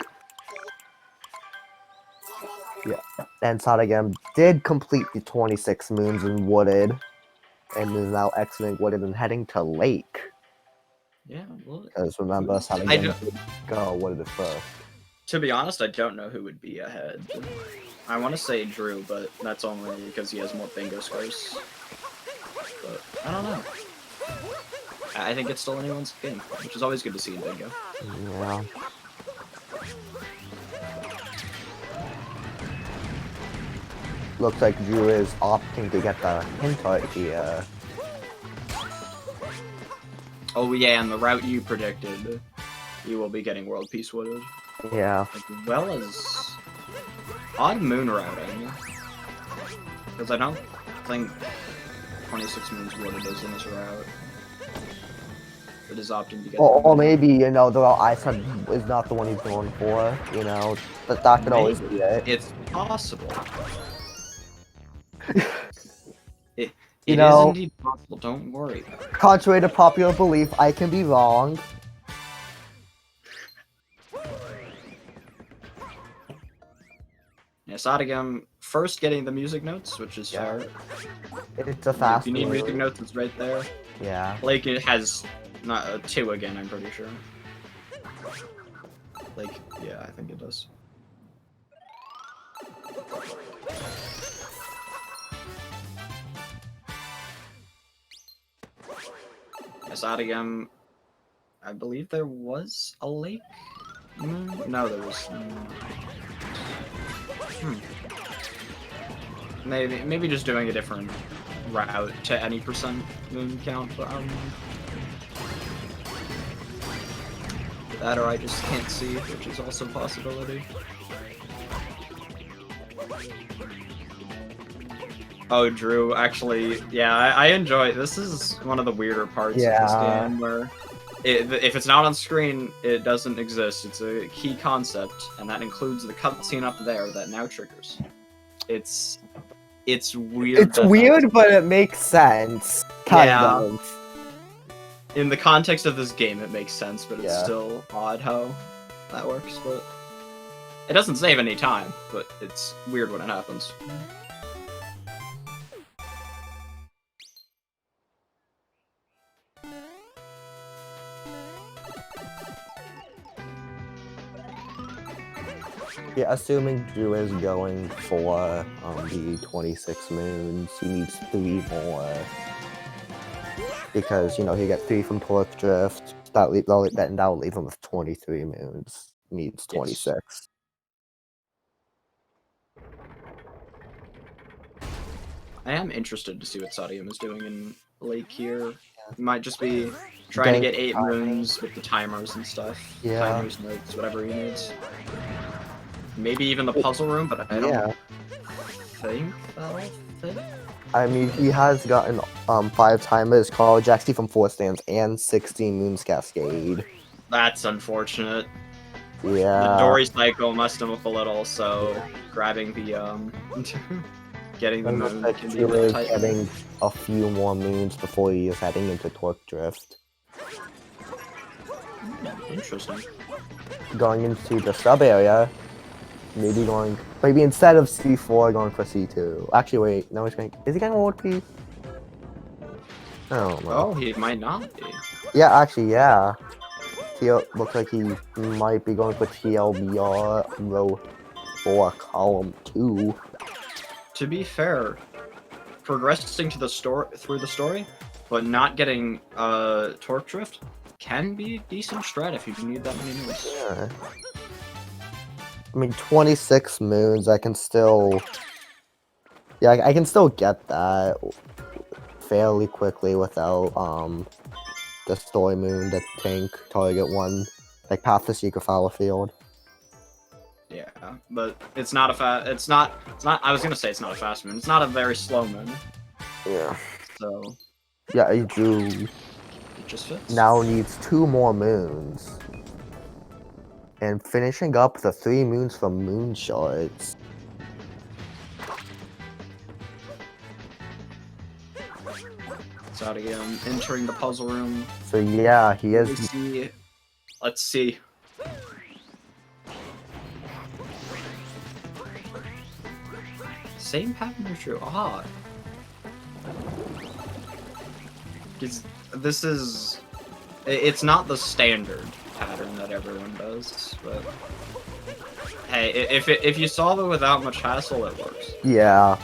Yeah, and Sadaghem did complete the 26 moons in Wooded, and is now exiting Wooded and heading to Lake. Yeah, well... Because remember, Sadaghem did go Wooded first. To be honest, I don't know who would be ahead. I want to say Drew, but that's only because he has more bingo scores. But I don't know. I think it's still anyone's game, which is always good to see in bingo. Yeah. Looks like Drew is opting to get the hint art here. Oh yeah, and the route you predicted, you will be getting World Peace Wooded. Yeah. As well as odd moon routing. Because I don't think 26 moons Wooded is in this route. that is opting to get. Or maybe, you know, the iSub is not the one he's going for, you know, but that could always be it. It's possible. It You is know, indeed possible, don't worry. Contrary to popular belief, I can be wrong. Yeah, Sadaghem first getting the music notes, which is fair. It's a fast If you need move. music notes, it's right there. Yeah. Like, it has not 2 again, I'm pretty sure. Like, yeah, I think it does. Sadaghem, I believe there was a lake? No, there was. Maybe just doing a different route to any percent moon count, but I don't know. That or I just can't see, which is also a possibility. Oh, Drew, actually, yeah, I enjoy. This is one of the weirder parts of this game where if it's not on screen, it doesn't exist. It's a key concept, and that includes the cutscene up there that now triggers. It's weird. It's weird, but it makes sense. Kind of. In the context of this game, it makes sense, but it's still odd how that works. But it doesn't save any time, but it's weird when it happens. Yeah, assuming Drew is going for the 26 moons, he needs 3 more. Because, you know, he got 3 from Torque Drift, that'll leave him with 23 moons. He needs 26. Yes. I am interested to see what Sadaghem is doing in Lake here. It might just be trying to get 8 moons with the timers and stuff. Yeah. Timers, notes, whatever he needs. Maybe even the puzzle room, but I don't think that'll fit. I mean, he has gotten 5 timers, Carl Jackson from 4 stands, and 16 moons Cascade. That's unfortunate. Yeah. The Dory cycle messed him up a little, so grabbing the getting the moon can be a bit tight. Getting a few more moons before he is heading into Torque Drift. Interesting. Going into the sub area. Maybe instead of C4, going for C2. Actually, wait, no, is he going OP? I don't know. Oh, he might not be. Yeah, actually, yeah. Looks like he might be going for TLBR row 4, column 2. To be fair, progressing to the through the story, but not getting Torque Drift can be a decent strat if you need that many moons. Yeah. I mean, 26 moons, I can still... Yeah, I can still get that fairly quickly without, the story moon, the tank, target 1, like, Path to Secret Flower Field. Yeah, but it's not a I was gonna say it's not a fast moon. It's not a very slow moon. Yeah. So... Yeah, I do. It just fits. Now needs 2 more moons. And finishing up the 3 moons from moon shards. Sadaghem entering the puzzle room. So yeah, he is. Let's see. Same pattern as true. Ah. This is. It's not the standard pattern that everyone does, but hey, if you solve it without much hassle, it works. Yeah.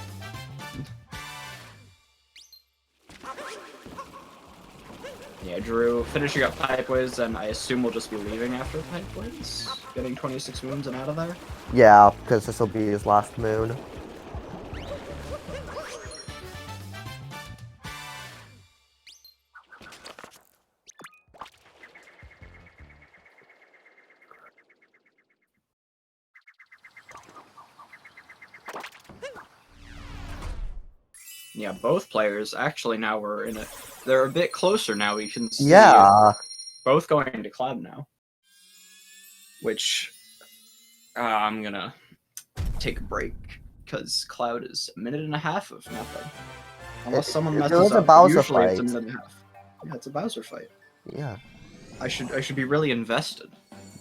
Yeah, Drew finishing up Pipeways, and I assume we'll just be leaving after Pipeways, getting 26 moons and out of there. Yeah, because this will be his last moon. Yeah, both players actually now they're a bit closer now. We can see. Yeah. both going to Cloud now. Which I'm gonna take a break because Cloud is a minute and a half of nothing. Unless someone messes up, usually it's a minute and a half. Yeah, it's a Bowser fight. Yeah. I should be really invested.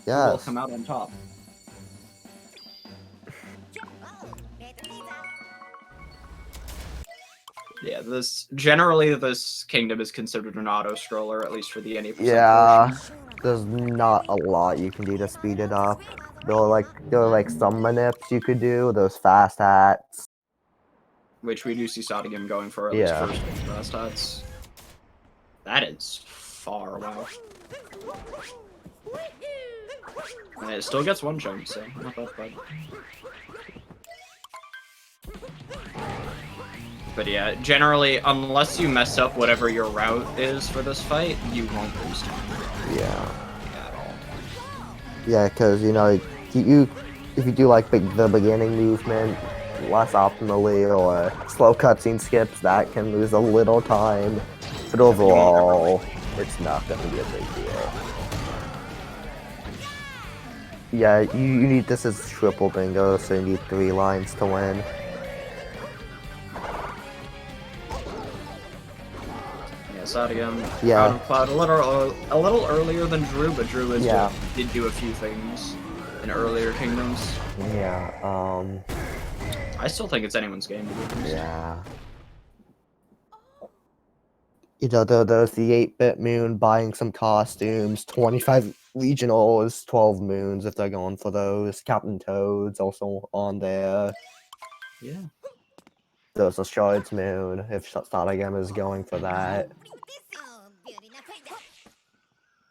Yeah. Who will come out on top? Yeah, this kingdom is considered an auto scroller, at least for the NA%. Yeah, there's not a lot you can do to speed it up. There are like some manips you could do, those fast hats. Which we do see Sadaghem going for at least first fast hats. That is far, wow. And it still gets one jump, so not that bad. But yeah, generally, unless you mess up whatever your route is for this fight, you won't lose time. Yeah. At all. Yeah, because, you know, if you do, like, the beginning movement less optimally or slow cutscene skips, that can lose a little time. But overall, it's not going to be a big deal. Yeah, you need this as triple bingo, so you need 3 lines to win. Sadaghem, yeah. Cloud a little earlier than Drew, but Drew did do a few things in earlier kingdoms. Yeah, I still think it's anyone's game. Yeah. You know, there's the 8-bit moon buying some costumes, 25 regionals, 12 moons if they're going for those. Captain Toad's also on there. Yeah. There's a Shard's moon if Sadaghem is going for that.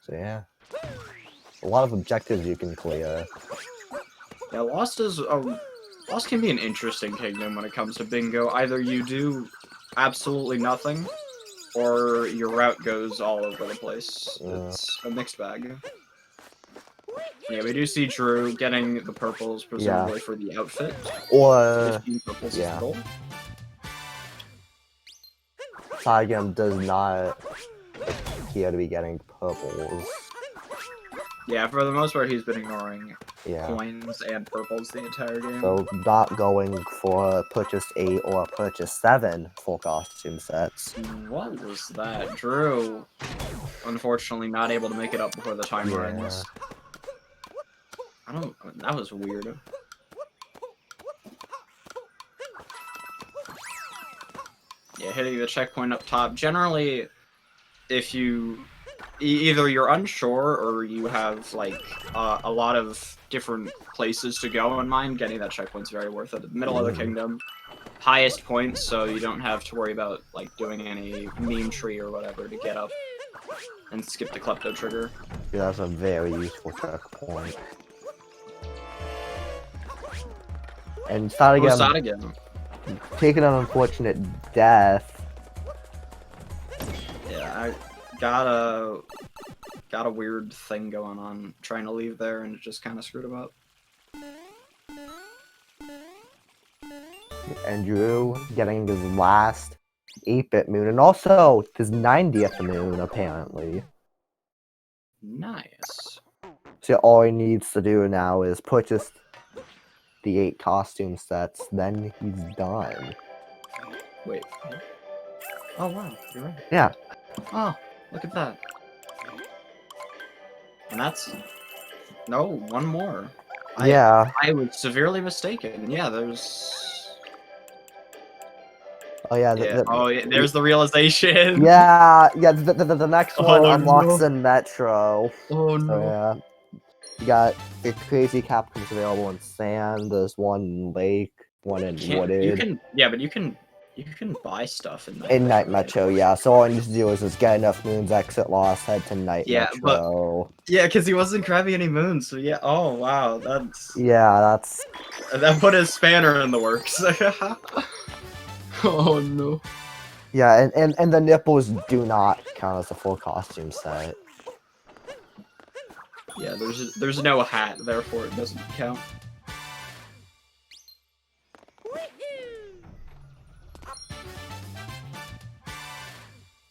So yeah, a lot of objectives you can clear. Yeah, Lost can be an interesting kingdom when it comes to bingo. Either you do absolutely nothing, or your route goes all over the place. It's a mixed bag. Yeah, we do see Drew getting the purples, presumably for the outfit. Or 15 purples is the goal. Sadaghem does not appear to be getting purples. Yeah, for the most part, he's been ignoring coins and purples the entire game. So not going for purchase 8 or purchase 7 full costume sets. What was that? Drew, unfortunately, not able to make it up before the timer ends. That was weird. Yeah, hitting the checkpoint up top. Generally, if you either you're unsure or you have like a lot of different places to go in mind, getting that checkpoint's very worth it. Middle of the kingdom, highest points, so you don't have to worry about like doing any meme tree or whatever to get up and skip the klepto trigger. Yeah, that's a very useful checkpoint. And Sadaghem taking an unfortunate death. Yeah, I got a weird thing going on trying to leave there, and it just kind of screwed him up. And Drew getting his last 8-bit moon, and also his 90th moon, apparently. Nice. So all he needs to do now is purchase the 8 costume sets, then he's done. Wait. Oh wow, you're right. Yeah. Oh, look at that. And that's... No, one more. Yeah. I was severely mistaken. Yeah, there's... Oh yeah. There's the realization. Yeah, the next one unlocks in Metro. Oh no. So, yeah. You got the crazy Capcoms available in Sand. There's one in Lake, one in Wooded. You can buy stuff in Night Metro, yeah. So all I need to do is just get enough moons, exit Lost, head to Night Metro. Because he wasn't grabbing any moons, so yeah. Oh wow, that's... Yeah, that's... That put his spanner in the works. Oh no. Yeah, and the nipples do not count as a full costume set. Yeah, there's no hat, therefore it doesn't count.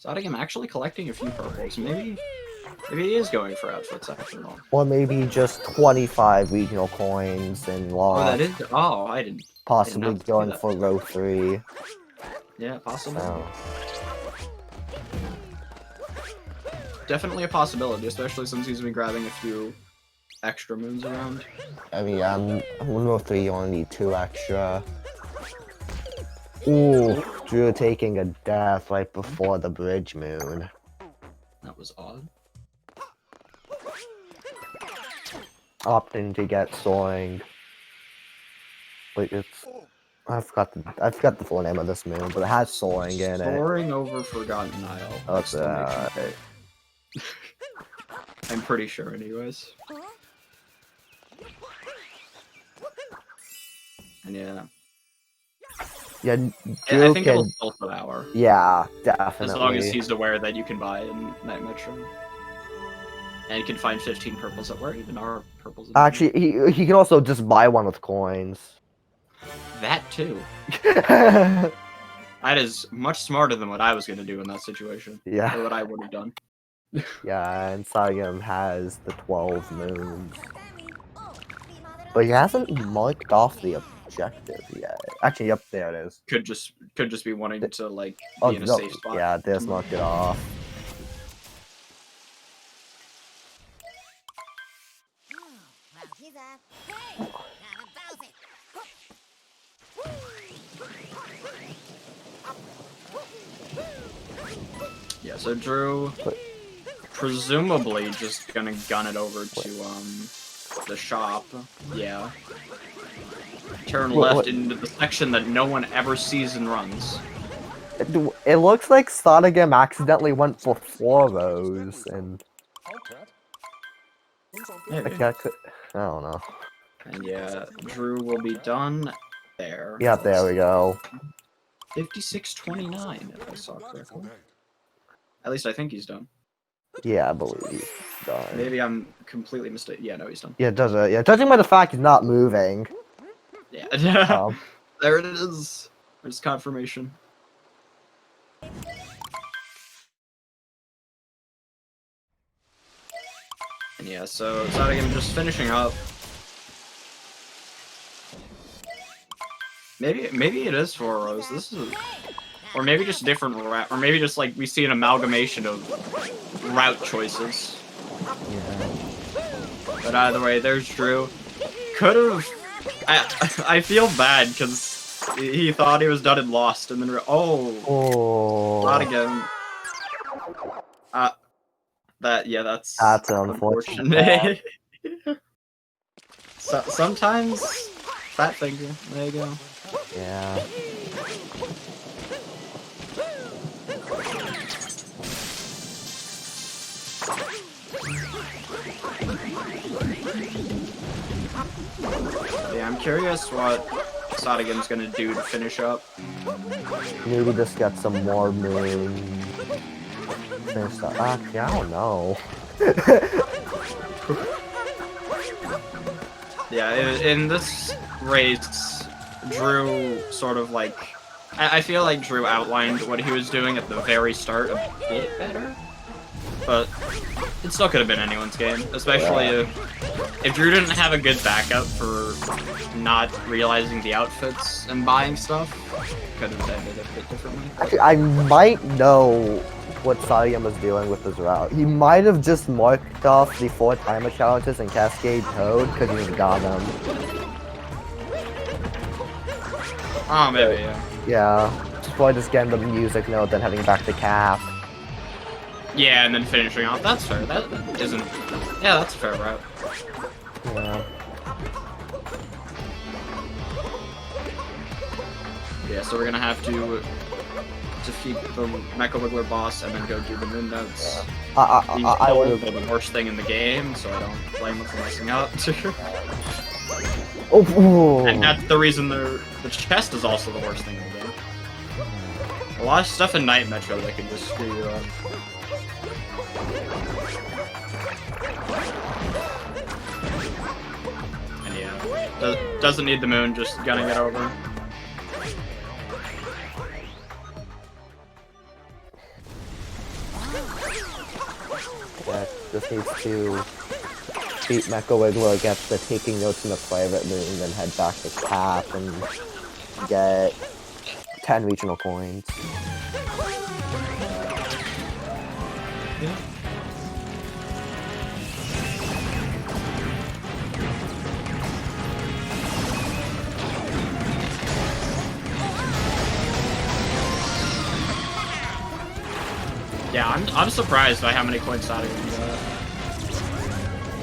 Sadaghem actually collecting a few purples. Maybe Maybe he is going for outfits after all. Or maybe just 25 regional coins and lost. Oh, that is. Oh, I didn't. Possibly going for row 3. Yeah, possibly. Oh. Definitely a possibility, especially since he's been grabbing a few extra moons around. I mean, I'm row 3. You only need 2 extra. Ooh, Drew taking a death right before the bridge moon. That was odd. Opting to get soaring. Wait, it's I forgot the full name of this moon, but it has soaring in it. Soaring over Forgotten Isle. Okay. I'm pretty sure, anyways. And yeah. Yeah, I think it'll still for an hour. Yeah, definitely. As long as he's aware that you can buy in Night Metro. And you can find 15 purples at where even are purples. Actually, he can also just buy one with coins. That too. That is much smarter than what I was going to do in that situation. Yeah. Or what I would have done. Yeah, and Sadaghem has the 12 moons. But he hasn't marked off the objective yet. Actually, yep, there it is. Could just be wanting to like be in a safe spot. Yeah, there's marked it off. Yeah, so Drew presumably just gonna gun it over to the shop. Yeah. Turn left into the section that no one ever sees and runs. It looks like Sadaghem accidentally went for 4 rows and Maybe. I don't know. And yeah, Drew will be done there. Yeah, there we go. 56:29, if I saw correctly. At least I think he's done. Yeah, I believe he's done. Maybe I'm completely mistaken. Yeah, no, he's done. Yeah, does it? Yeah, judging by the fact he's not moving. Yeah. There it is. There's confirmation. And yeah, so Sadaghem just finishing up. Maybe it is 4 rows. This is, or maybe just different route, or maybe just like we see an amalgamation of route choices. Yeah. But either way, there's Drew. Could have. I feel bad because he thought he was done and lost, and then not again. That's unfortunate. So, sometimes fat finger. There you go. Yeah. Yeah, I'm curious what Sadaghem's gonna do to finish up. Maybe just get some more moon. Actually, I don't know. Yeah, in this race, Drew sort of like... I feel like Drew outlined what he was doing at the very start a bit better. But it still could have been anyone's game, especially if Drew didn't have a good backup for not realizing the outfits and buying stuff. Could have ended a bit differently. Actually, I might know what Sadaghem was doing with his route. He might have just marked off the 4 timer challenges and Cascade Toad because he just got them. Oh, maybe, yeah. Yeah, just probably just getting the music note, then heading back to Cap. Yeah, and then finishing off. That's fair. That isn't... Yeah, that's a fair route. Yeah. Yeah, so we're gonna have to defeat the Mecha Wiggler boss and then go do the moon notes. I would have been the worst thing in the game, so I don't blame him for messing up. Oh, and that's the reason the chest is also the worst thing in the game. A lot of stuff in Night Metro that can just screw you up. And yeah, doesn't need the moon, just gunning it over. Yeah, just needs to beat Mecha Wiggler, get the taking notes in the private room, then head back to Cap and get 10 regional coins. Yeah. Yeah, I'm surprised by how many coins Sadaghem got.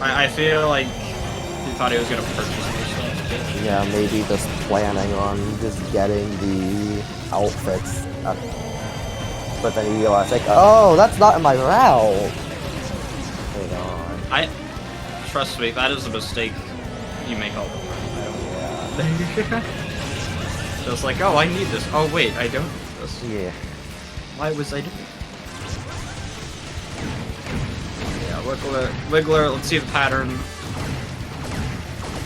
I feel like he thought he was gonna purchase more stuff. Yeah, maybe just planning on just getting the outfits, but then he realized, like, oh, that's not in my route. Hang on. Trust me, that is a mistake you make all the time. Yeah. Just like, oh, I need this. Oh wait, I don't need this. Yeah. Why was I doing it? Wiggler, let's see the pattern.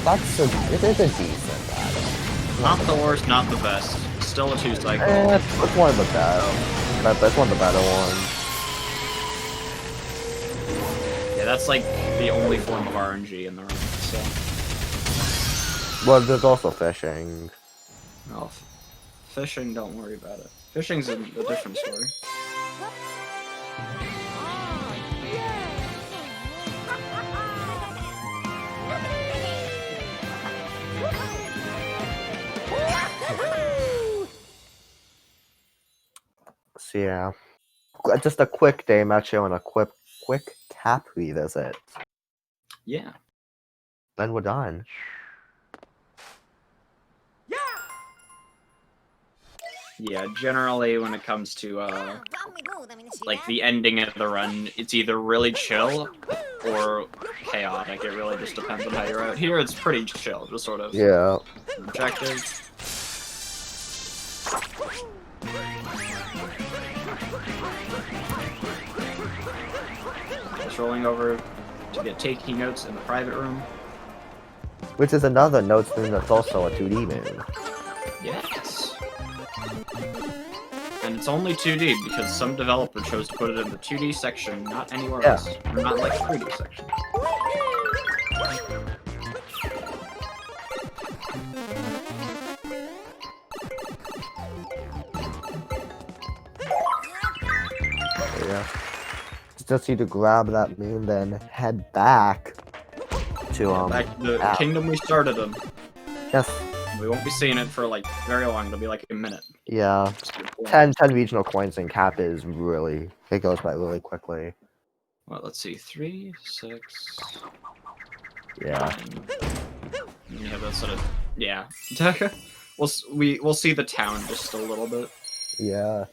It is a decent pattern. Not the worst, not the best. Still a 2-cycle. It's one of the best. That's one of the better ones. Yeah, that's like the only form of RNG in the room, so. Well, there's also fishing. Oh, fishing, don't worry about it. Fishing's a different story. So yeah, just a quick day match show and a quick cap revisit. Yeah. Then we're done. Yeah, generally when it comes to like the ending of the run, it's either really chill or chaotic. It really just depends on how you're out. Here it's pretty chill, just sort of objective. Just rolling over to get taking notes in the private room. Which is another notes room that's also a 2D moon. Yes. And it's only 2D because some developer chose to put it in the 2D section, not anywhere else. Or not like 3D section. Yeah. Just need to grab that moon, then head back to back to the kingdom we started in. Yes. We won't be seeing it for like very long. It'll be like a minute. Yeah. 10 regional coins in cap is really, it goes by really quickly. Well, let's see, 3, 6. Yeah. Yeah, that's sort of we'll see the town just a little bit. Yeah.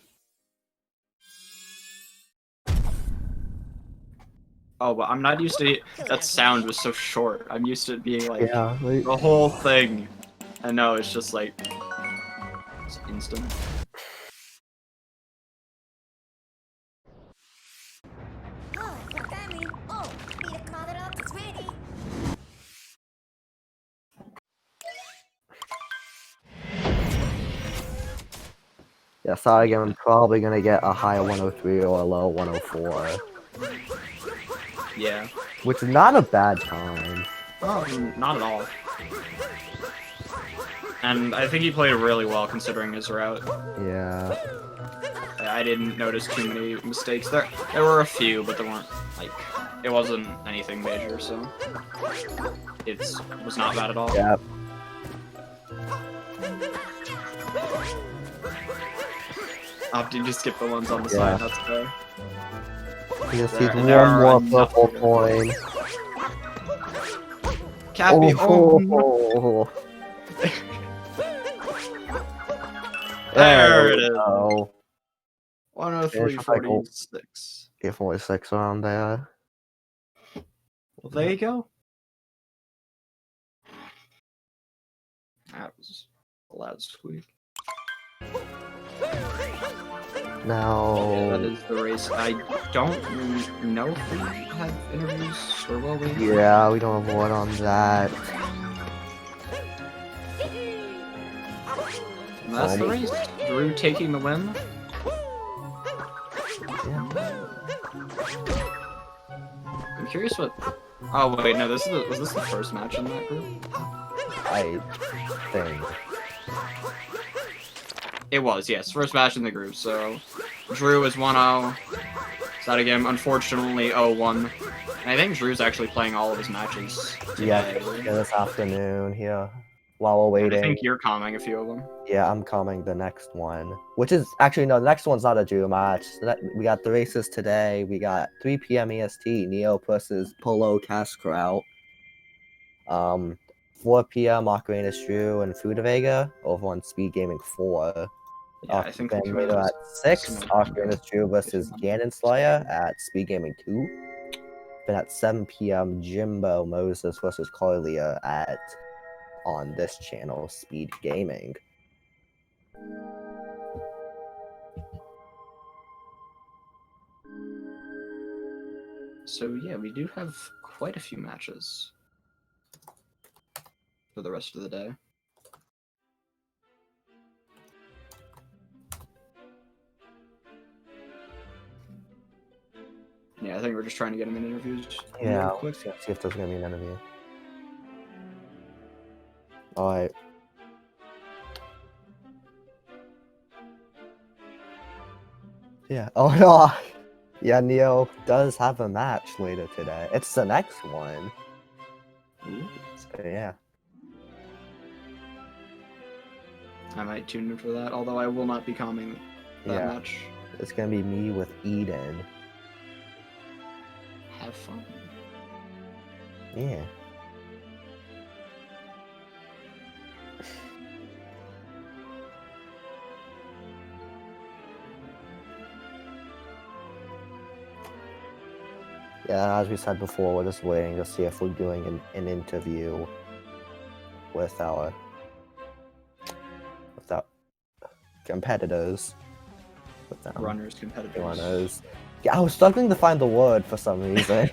Oh, but I'm not used to it. That sound was so short. I'm used to it being like the whole thing. I know, it's just like it's instant. Yeah, Sadaghem, I'm probably gonna get a high 103 or a low 104. Yeah. Which is not a bad time. Oh, not at all. And I think he played really well considering his route. Yeah. I didn't notice too many mistakes. There were a few, but there weren't, like, it wasn't anything major, so it was not bad at all. Yep. Opting to skip the ones on the side, that's fair. You just need one more purple coin. Cappy, oh. There it is. Go. 103.46. 46 around there. Well, there you go. That was a loud squeak. Now... Yeah, that is the race. I don't know if we have interviews or will we? Yeah, we don't have one on that. And that's the race. Drew taking the win. Yeah. curious what. Oh wait, no. Was this the first match in that group? I think. It was, yes. First match in the group. So Drew is 1-0. Sadaghem, unfortunately, 0-1. And I think Drew's actually playing all of his matches today. Yeah, this afternoon here. While we're waiting. I think you're calming a few of them. Yeah, I'm calming the next one. Which is, actually, no, the next one's not a Drew match. We got the races today. We got 3 p.m. EST, Neo versus Polo Cascrout. 4 p.m. Ocarina Drew and Fudavega over on SpeedGaming 4. Yeah, I think then later at 6, Ocarina Drew versus Ganon Slayer at SpeedGaming 2. Then at 7 p.m. Jimbo Moses versus Carlia on this channel, SpeedGaming. So yeah, we do have quite a few matches for the rest of the day. Yeah, I think we're just trying to get him in interviews. Yeah, quick. See if there's gonna be an interview. Alright. Yeah. Oh no. Yeah, Neo does have a match later today. It's the next one. So yeah. I might tune in for that, although I will not be calming that match. It's gonna be me with Eden. Have fun. Yeah. Yeah, as we said before, we're just waiting to see if we're doing an interview with our competitors. With them. Runners, competitors. Runners. Yeah, I was struggling to find the word for some reason.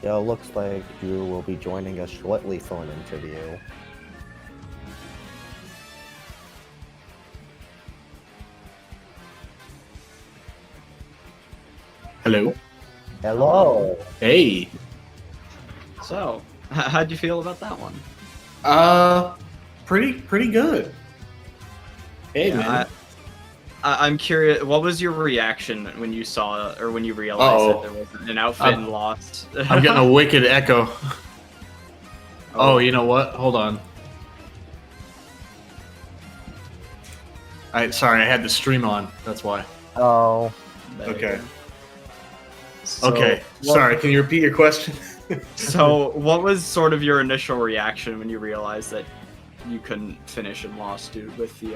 Yeah, it looks like Drew will be joining us shortly for an interview. Hello. Hello. Hey. So, how'd you feel about that one? Pretty good. Hey, yeah, man. I'm curious, what was your reaction when you saw, or when you realized that there was an outfit and lost? I'm getting a wicked echo. Oh, you know what? Hold on. Sorry, I had the stream on. That's why. Oh. Okay. Okay. Sorry, can you repeat your question? So, what was sort of your initial reaction when you realized that you couldn't finish and lost, dude, with the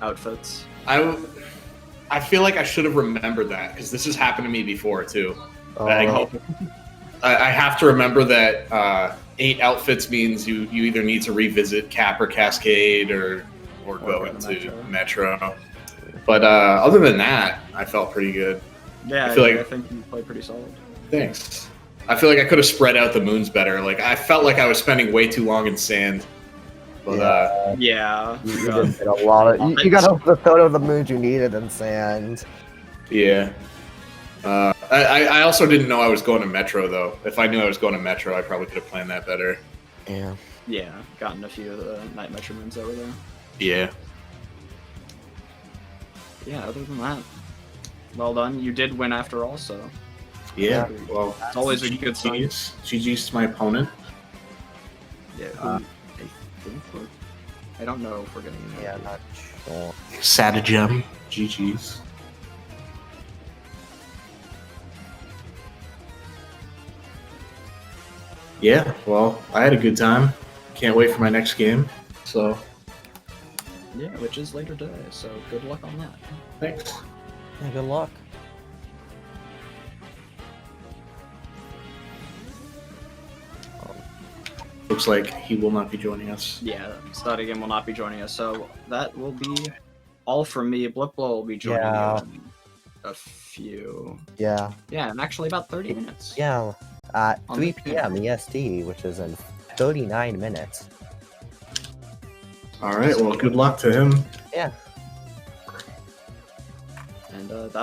outfits? I feel like I should have remembered that, because this has happened to me before too. I have to remember that 8 outfits means you either need to revisit Cap or Cascade or go into Metro. But other than that, I felt pretty good. Yeah, I think you played pretty solid. Thanks. I feel like I could have spread out the moons better. Like, I felt like I was spending way too long in sand. But, yeah. You did a lot of. You got the third of the moons you needed in sand. Yeah. I also didn't know I was going to Metro though. If I knew I was going to Metro, I probably could have planned that better. Yeah. Yeah, gotten a few of the night Metro moons over there. Yeah. Yeah. Other than that, well done. You did win after all, so. Yeah. Well, it's always a good sign. GG's to my opponent. Yeah. I don't know if we're getting an Yeah, not sure. Sadaghem. GG's. Yeah, well, I had a good time. Can't wait for my next game. So. Yeah, which is later today, so good luck on that. Thanks. Yeah, good luck. looks like he will not be joining us. Yeah, Sadaghem will not be joining us. So that will be all from me. Blipblow will be joining you in a few. Yeah. Yeah, in actually about 30 minutes. Yeah, at 3 p.m. EST, which is in 39 minutes. All right. Well, good luck to him. Yeah. And that'll be